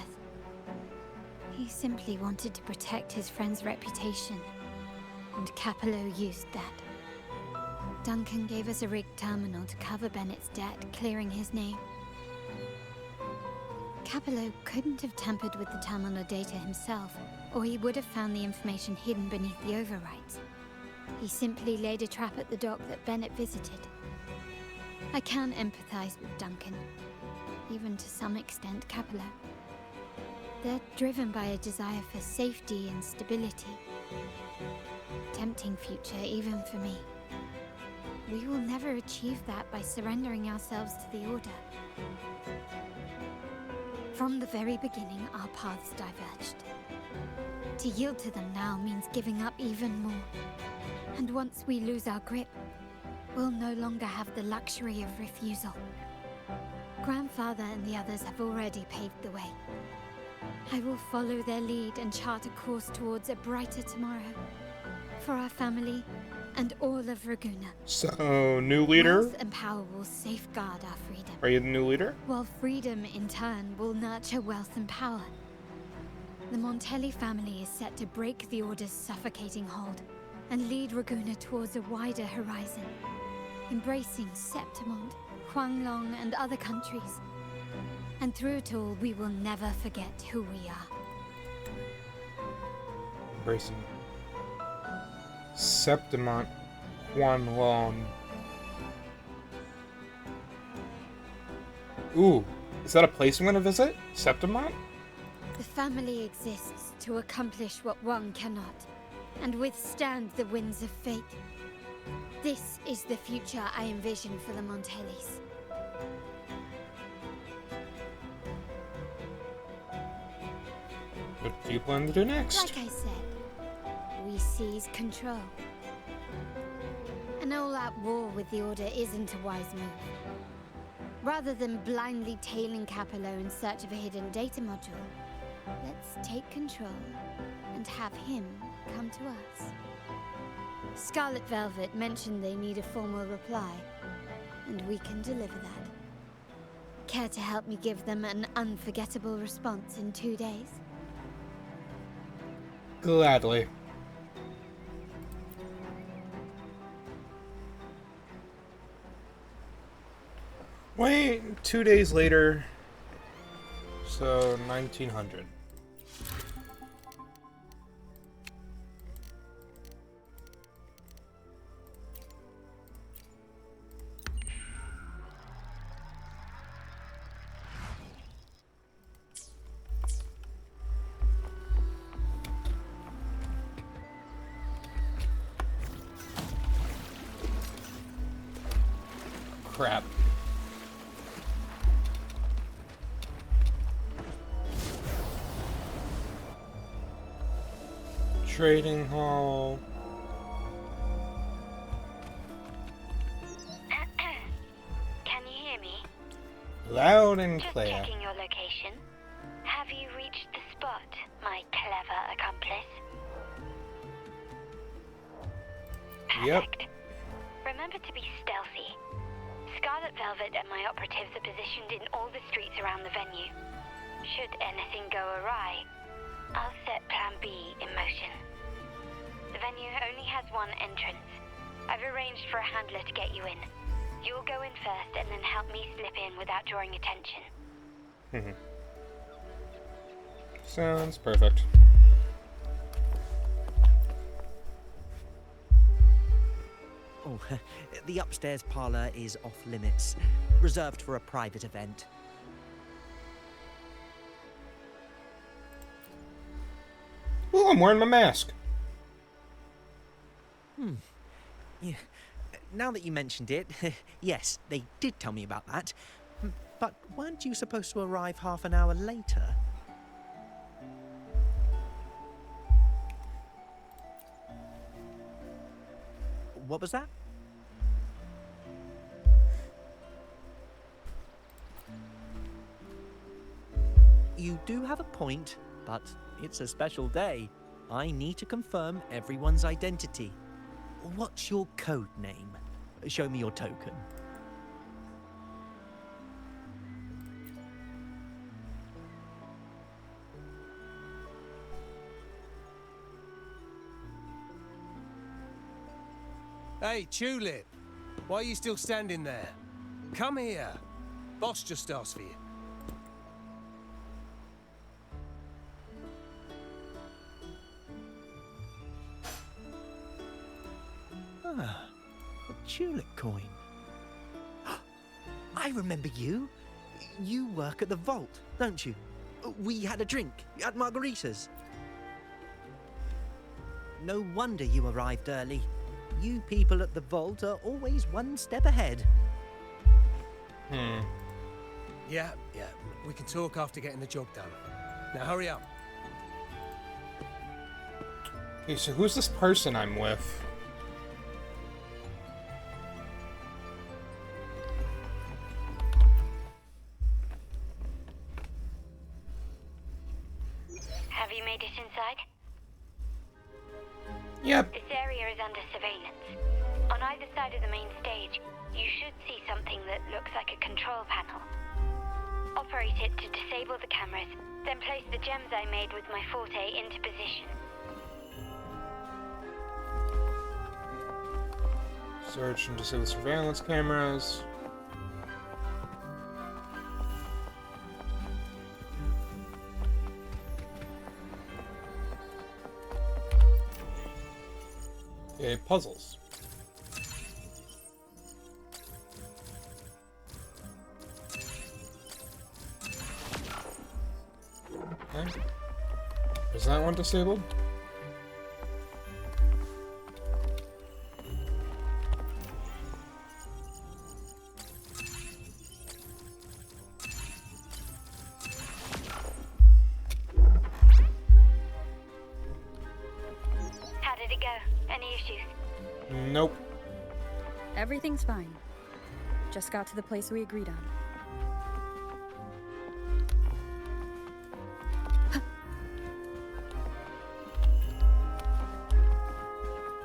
He simply wanted to protect his friend's reputation, and Capello used that. Duncan gave us a rigged terminal to cover Bennett's debt, clearing his name. Capello couldn't have tampered with the terminal data himself, or he would have found the information hidden beneath the overwrites. He simply laid a trap at the dock that Bennett visited. I can empathize with Duncan, even to some extent Capello. They're driven by a desire for safety and stability. Tempting future even for me. We will never achieve that by surrendering ourselves to the Order. From the very beginning, our paths diverged. To yield to them now means giving up even more. And once we lose our grip, we'll no longer have the luxury of refusal. Grandfather and the others have already paved the way. I will follow their lead and chart a course towards a brighter tomorrow. For our family and all of Raguna. So, new leader? Wealth and power will safeguard our freedom. Are you the new leader? While freedom, in turn, will nurture wealth and power. The Montelli family is set to break the Order's suffocating hold and lead Raguna towards a wider horizon, embracing Septimont, Huanglong, and other countries. And through it all, we will never forget who we are. Embracing Septimont, Huanglong. Ooh, is that a place I'm gonna visit? Septimont? The family exists to accomplish what one cannot, and withstand the winds of fate. This is the future I envision for the Montellis. What do you plan to do next? Like I said, we seize control. An all-out war with the Order isn't a wise move. Rather than blindly tailing Capello in search of a hidden data module, let's take control and have him come to us. Scarlet Velvet mentioned they need a formal reply, and we can deliver that. Care to help me give them an unforgettable response in 2 days? Gladly. Wait, 2 days later, so 1900. Crap. Trading hall. Can you hear me? Loud and Just clear. checking your location. Have you reached the spot, my clever accomplice? Yep. Remember to be stealthy. Scarlet Velvet and my operatives are positioned in all the streets around the venue. Should anything go awry, I'll set Plan B in motion. The venue only has one entrance. I've arranged for a handler to get you in. You'll go in first and then help me slip in without drawing attention. Sounds perfect. Oh, the upstairs parlor is off limits, reserved for a private event. Oh, I'm wearing my mask. Yeah. Now that you mentioned it, yes, they did tell me about that. But weren't you supposed to arrive half an hour later? What was that? You do have a point, but it's a special day. I need to confirm everyone's identity. What's your code name? Show me your token. Hey, Tulip! Why are you still standing there? Come here. Boss just asked for you. Ah, a tulip coin. I remember you. You work at the vault, don't you? We had a drink at Margarita's. No wonder you arrived early. You people at the vault are always one step ahead. Yeah, we can talk after getting the job done. Now hurry up. Okay, so who's this person I'm with? Have you made it inside? Yep. This area is under surveillance. On either side of the main stage, you should see something that looks like a control panel. Operate it to disable the cameras, then place the gems I made with my forte into position. Search and disable surveillance cameras. Okay, puzzles. Okay. Is that one disabled? How did it go? Any issues? Nope. Everything's fine. Just got to the place we agreed on.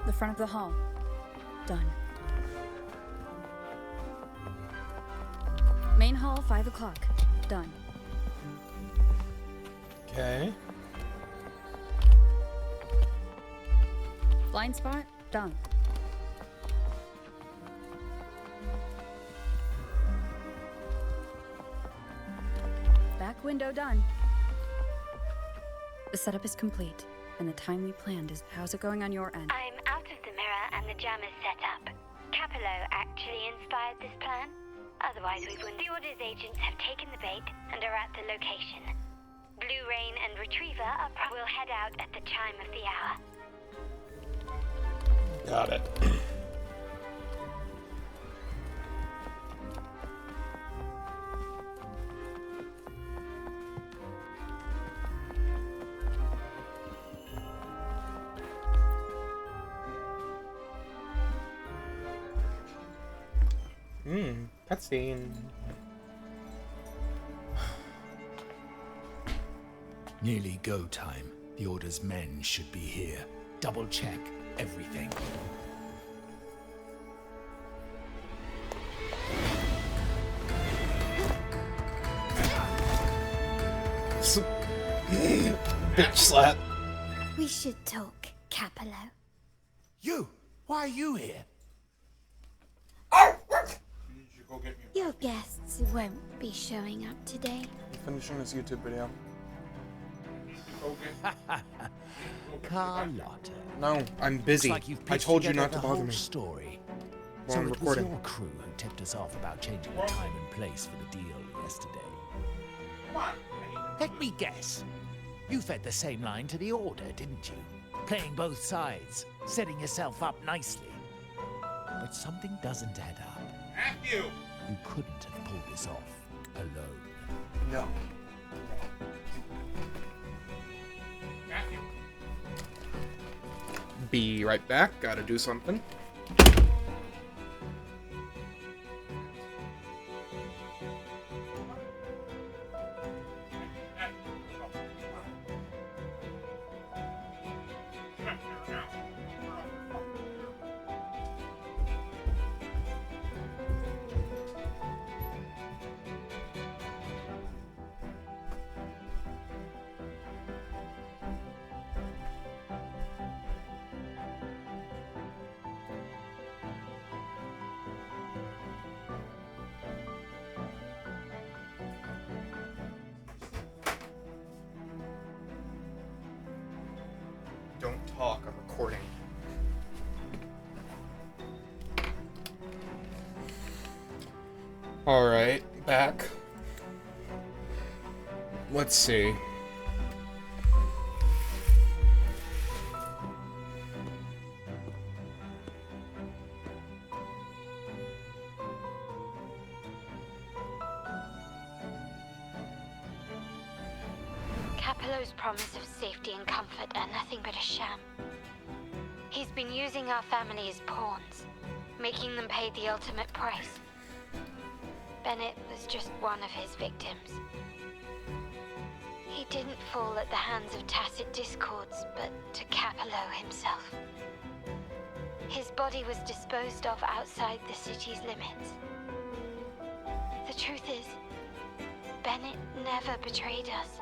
The front of the hall. Done. Main hall, 5 o'clock. Done. Okay. Blind spot? Done. Back window done. The setup is complete, and the time we planned is... How's it going on your end? I'm out of the mirror and the jam is set up. Capello actually inspired this plan. Otherwise we wouldn't. The Order's agents have taken the bait and are at the location. Blue Rain and Retriever will head out at the chime of the hour. Got it. Cutscene. Nearly go time. The Order's men should be here. Double check everything. Bitch slap. We should talk, Capello. You! Why are you here? Your guests won't be showing up today. Finishing this YouTube video. Carlotta. No, I'm busy. Looks like you've I pitched told you together not to the bother whole me. Story. While So I'm it recording. was your crew who tipped us off about changing the time and place for the deal yesterday. Let me guess. You fed the same line to the Order, didn't you? Playing both sides, setting yourself up nicely. But something doesn't add up. Matthew! You couldn't have pulled this off alone. No. Matthew. Be right back. Gotta do something. Don't talk, I'm recording. Alright, back. Let's see. Capello's promise of safety and comfort are nothing but a sham. He's been using our family as pawns, making them pay the ultimate price. Bennett was just one of his victims. He didn't fall at the hands of tacit discords, but to Capello himself. His body was disposed of outside the city's limits. The truth is, Bennett never betrayed us.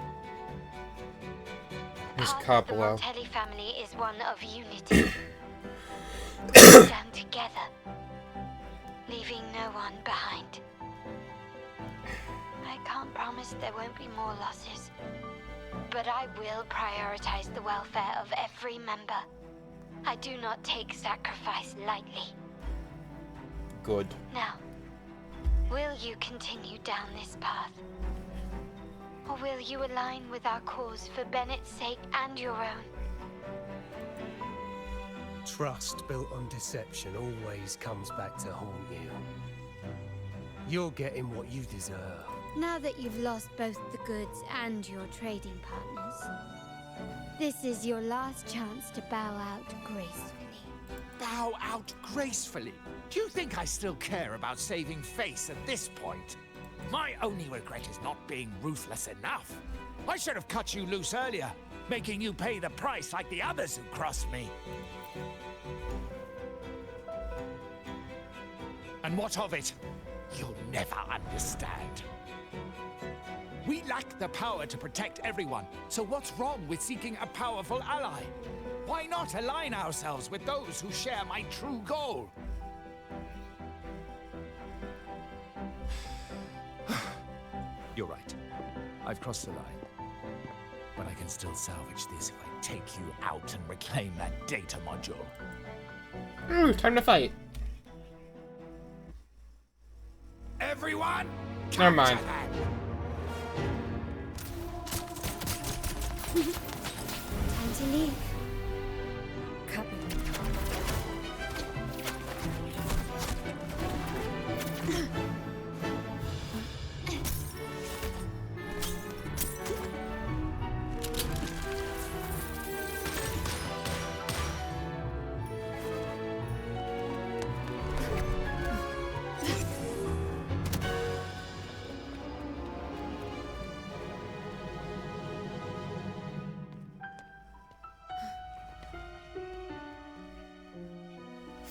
Miss Part of the Coppola. Montelli family is one of unity. We stand together, leaving no one behind. I can't promise there won't be more losses, but I will prioritize the welfare of every member. I do not take sacrifice lightly. Good. Now, will you continue down this path? Or will you align with our cause for Bennett's sake and your own? Trust built on deception always comes back to haunt you. You're getting what you deserve. Now that you've lost both the goods and your trading partners, this is your last chance to bow out gracefully. Bow out gracefully? Do you think I still care about saving face at this point? My only regret is not being ruthless enough. I should have cut you loose earlier, making you pay the price like the others who crossed me. And what of it? You'll never understand. We lack the power to protect everyone, so what's wrong with seeking a powerful ally? Why not align ourselves with those who share my true goal? You're right. I've crossed the line. But I can still salvage this if I take you out and reclaim that data module. Ooh, time to fight. Everyone! Never mind. Time to leave. Copy.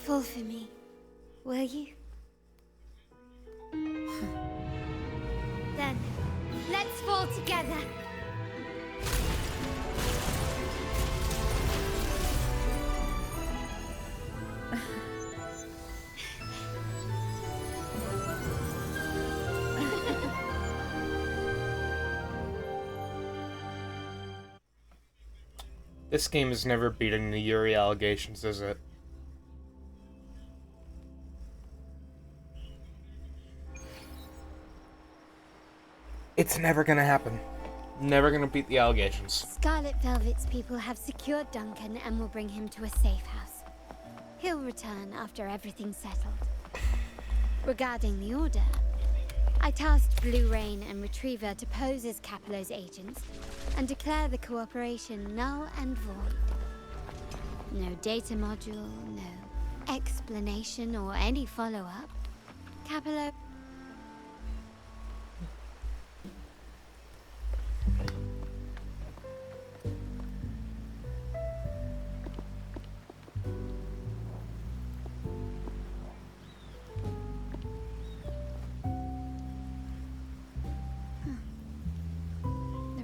Fall for me, will you? Then, let's fall together. This game is never beating the Yuri allegations, is it? It's never gonna happen. Never gonna beat the allegations. Scarlet Velvet's people have secured Duncan and will bring him to a safe house. He'll return after everything's settled. Regarding the Order, I tasked Blue Rain and Retriever to pose as Capello's agents and declare the cooperation null and void. No data module, no explanation or any follow-up. Capello...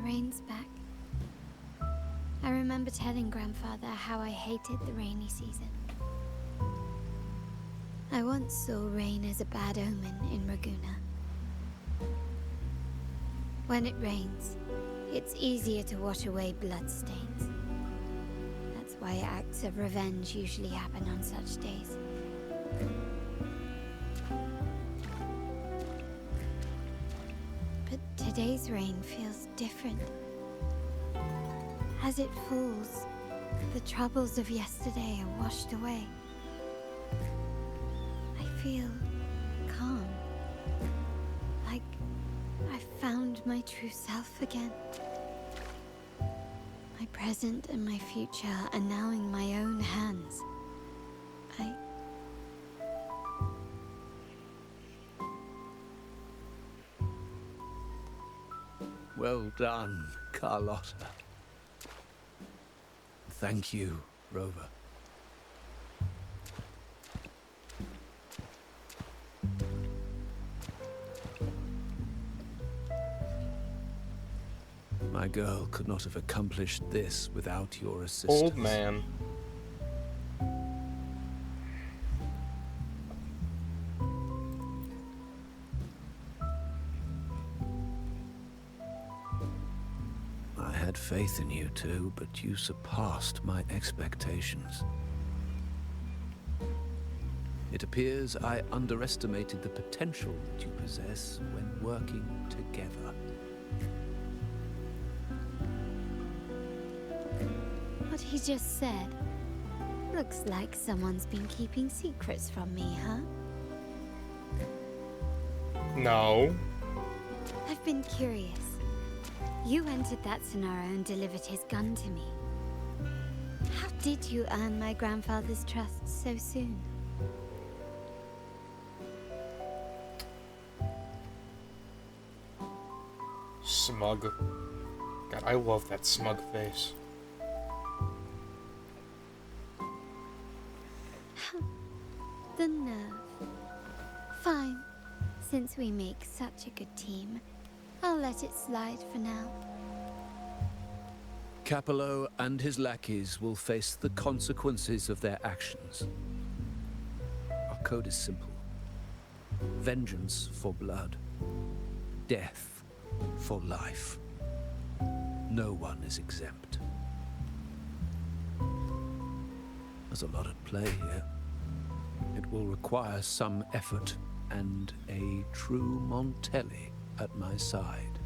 Rain's back. I remember telling Grandfather how I hated the rainy season. I once saw rain as a bad omen in Raguna. When it rains, it's easier to wash away bloodstains. That's why acts of revenge usually happen on such days. But today's rain feels different. As it falls, the troubles of yesterday are washed away. I feel calm. Like I found my true self again. My present and my future are now in my own hands. Well done, Carlotta. Thank you, Rover. girl could not have accomplished this without your assistance. Old man. I had faith in you too, but you surpassed my expectations. It appears I underestimated the potential that you possess when working together. What he just said. Looks like someone's been keeping secrets from me, huh? No. I've been curious. You entered that scenario and delivered his gun to me. How did you earn my grandfather's trust so soon? Smug. God, I love that smug face. The nerve. Fine. Since we make such a good team, I'll let it slide for now. Capello and his lackeys will face the consequences of their actions. Our code is simple. Vengeance for blood. Death for life. No one is exempt. There's a lot at play here. It will require some effort and a true Montelli at my side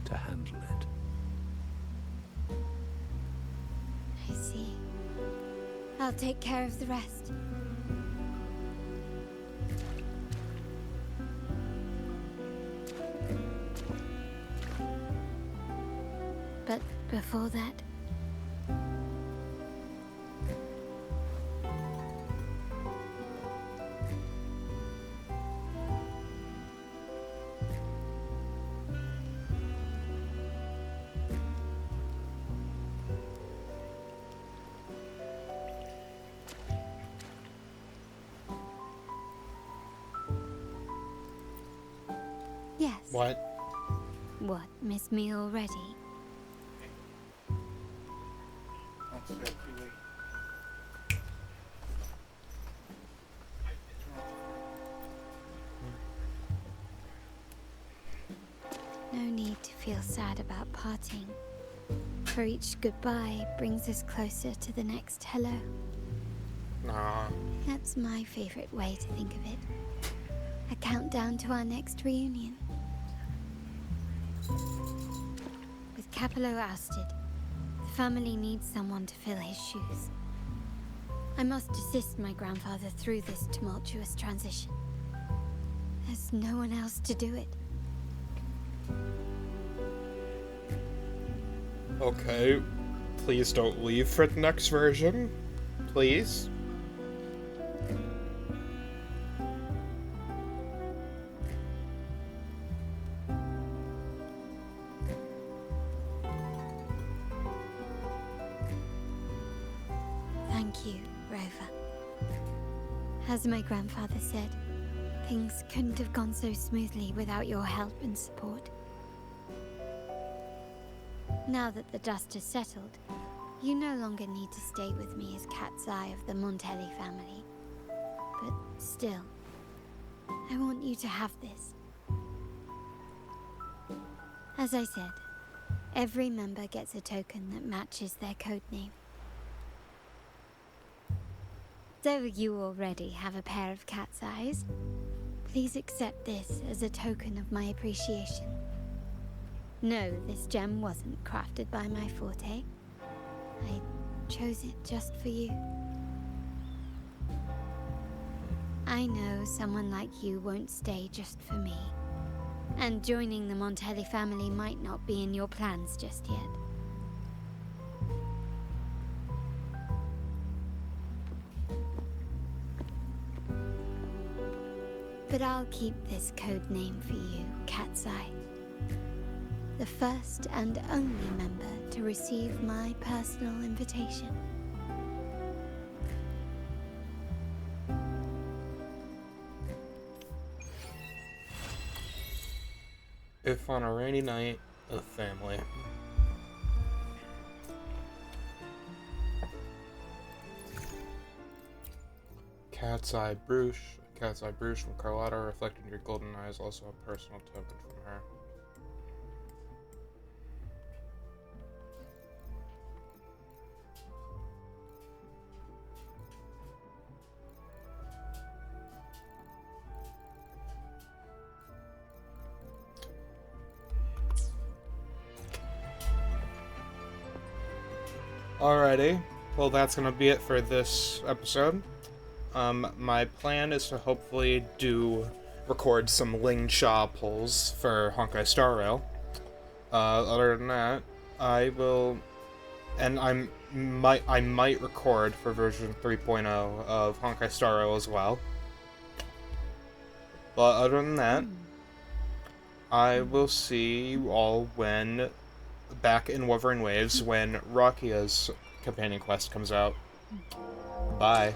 to handle it. I see. I'll take care of the rest. But before that... Yes. What? What, miss me already? No need to feel sad about parting, for each goodbye brings us closer to the next hello. Nah. That's my favorite way to think of it. A countdown to our next reunion. With Capello ousted, the family needs someone to fill his shoes. I must assist my grandfather through this tumultuous transition. There's no one else to do it. Okay. Please don't leave for the next version. Please. Thank you, Rover. As my grandfather said, things couldn't have gone so smoothly without your help and support. Now that the dust has settled, you no longer need to stay with me as Cat's Eye of the Montelli family. But still, I want you to have this. As I said, every member gets a token that matches their codename. Though you already have a pair of cat's eyes, please accept this as a token of my appreciation. No, this gem wasn't crafted by my forte. I chose it just for you. I know someone like you won't stay just for me, and joining the Montelli family might not be in your plans just yet. But I'll keep this code name for you, Cat's Eye. The first and only member to receive my personal invitation. If on a rainy night, a family. Cat's eye brooch from Carlotta, reflecting your golden eyes, also a personal token from her. Alrighty, well that's gonna be it for this episode. My plan is to hopefully record some Ling Cha pulls for Honkai Star Rail. Other than that, I might record for version 3.0 of Honkai Star Rail as well. But other than that, I will see you all back in Wuthering Waves when Rakia's companion quest comes out. Bye.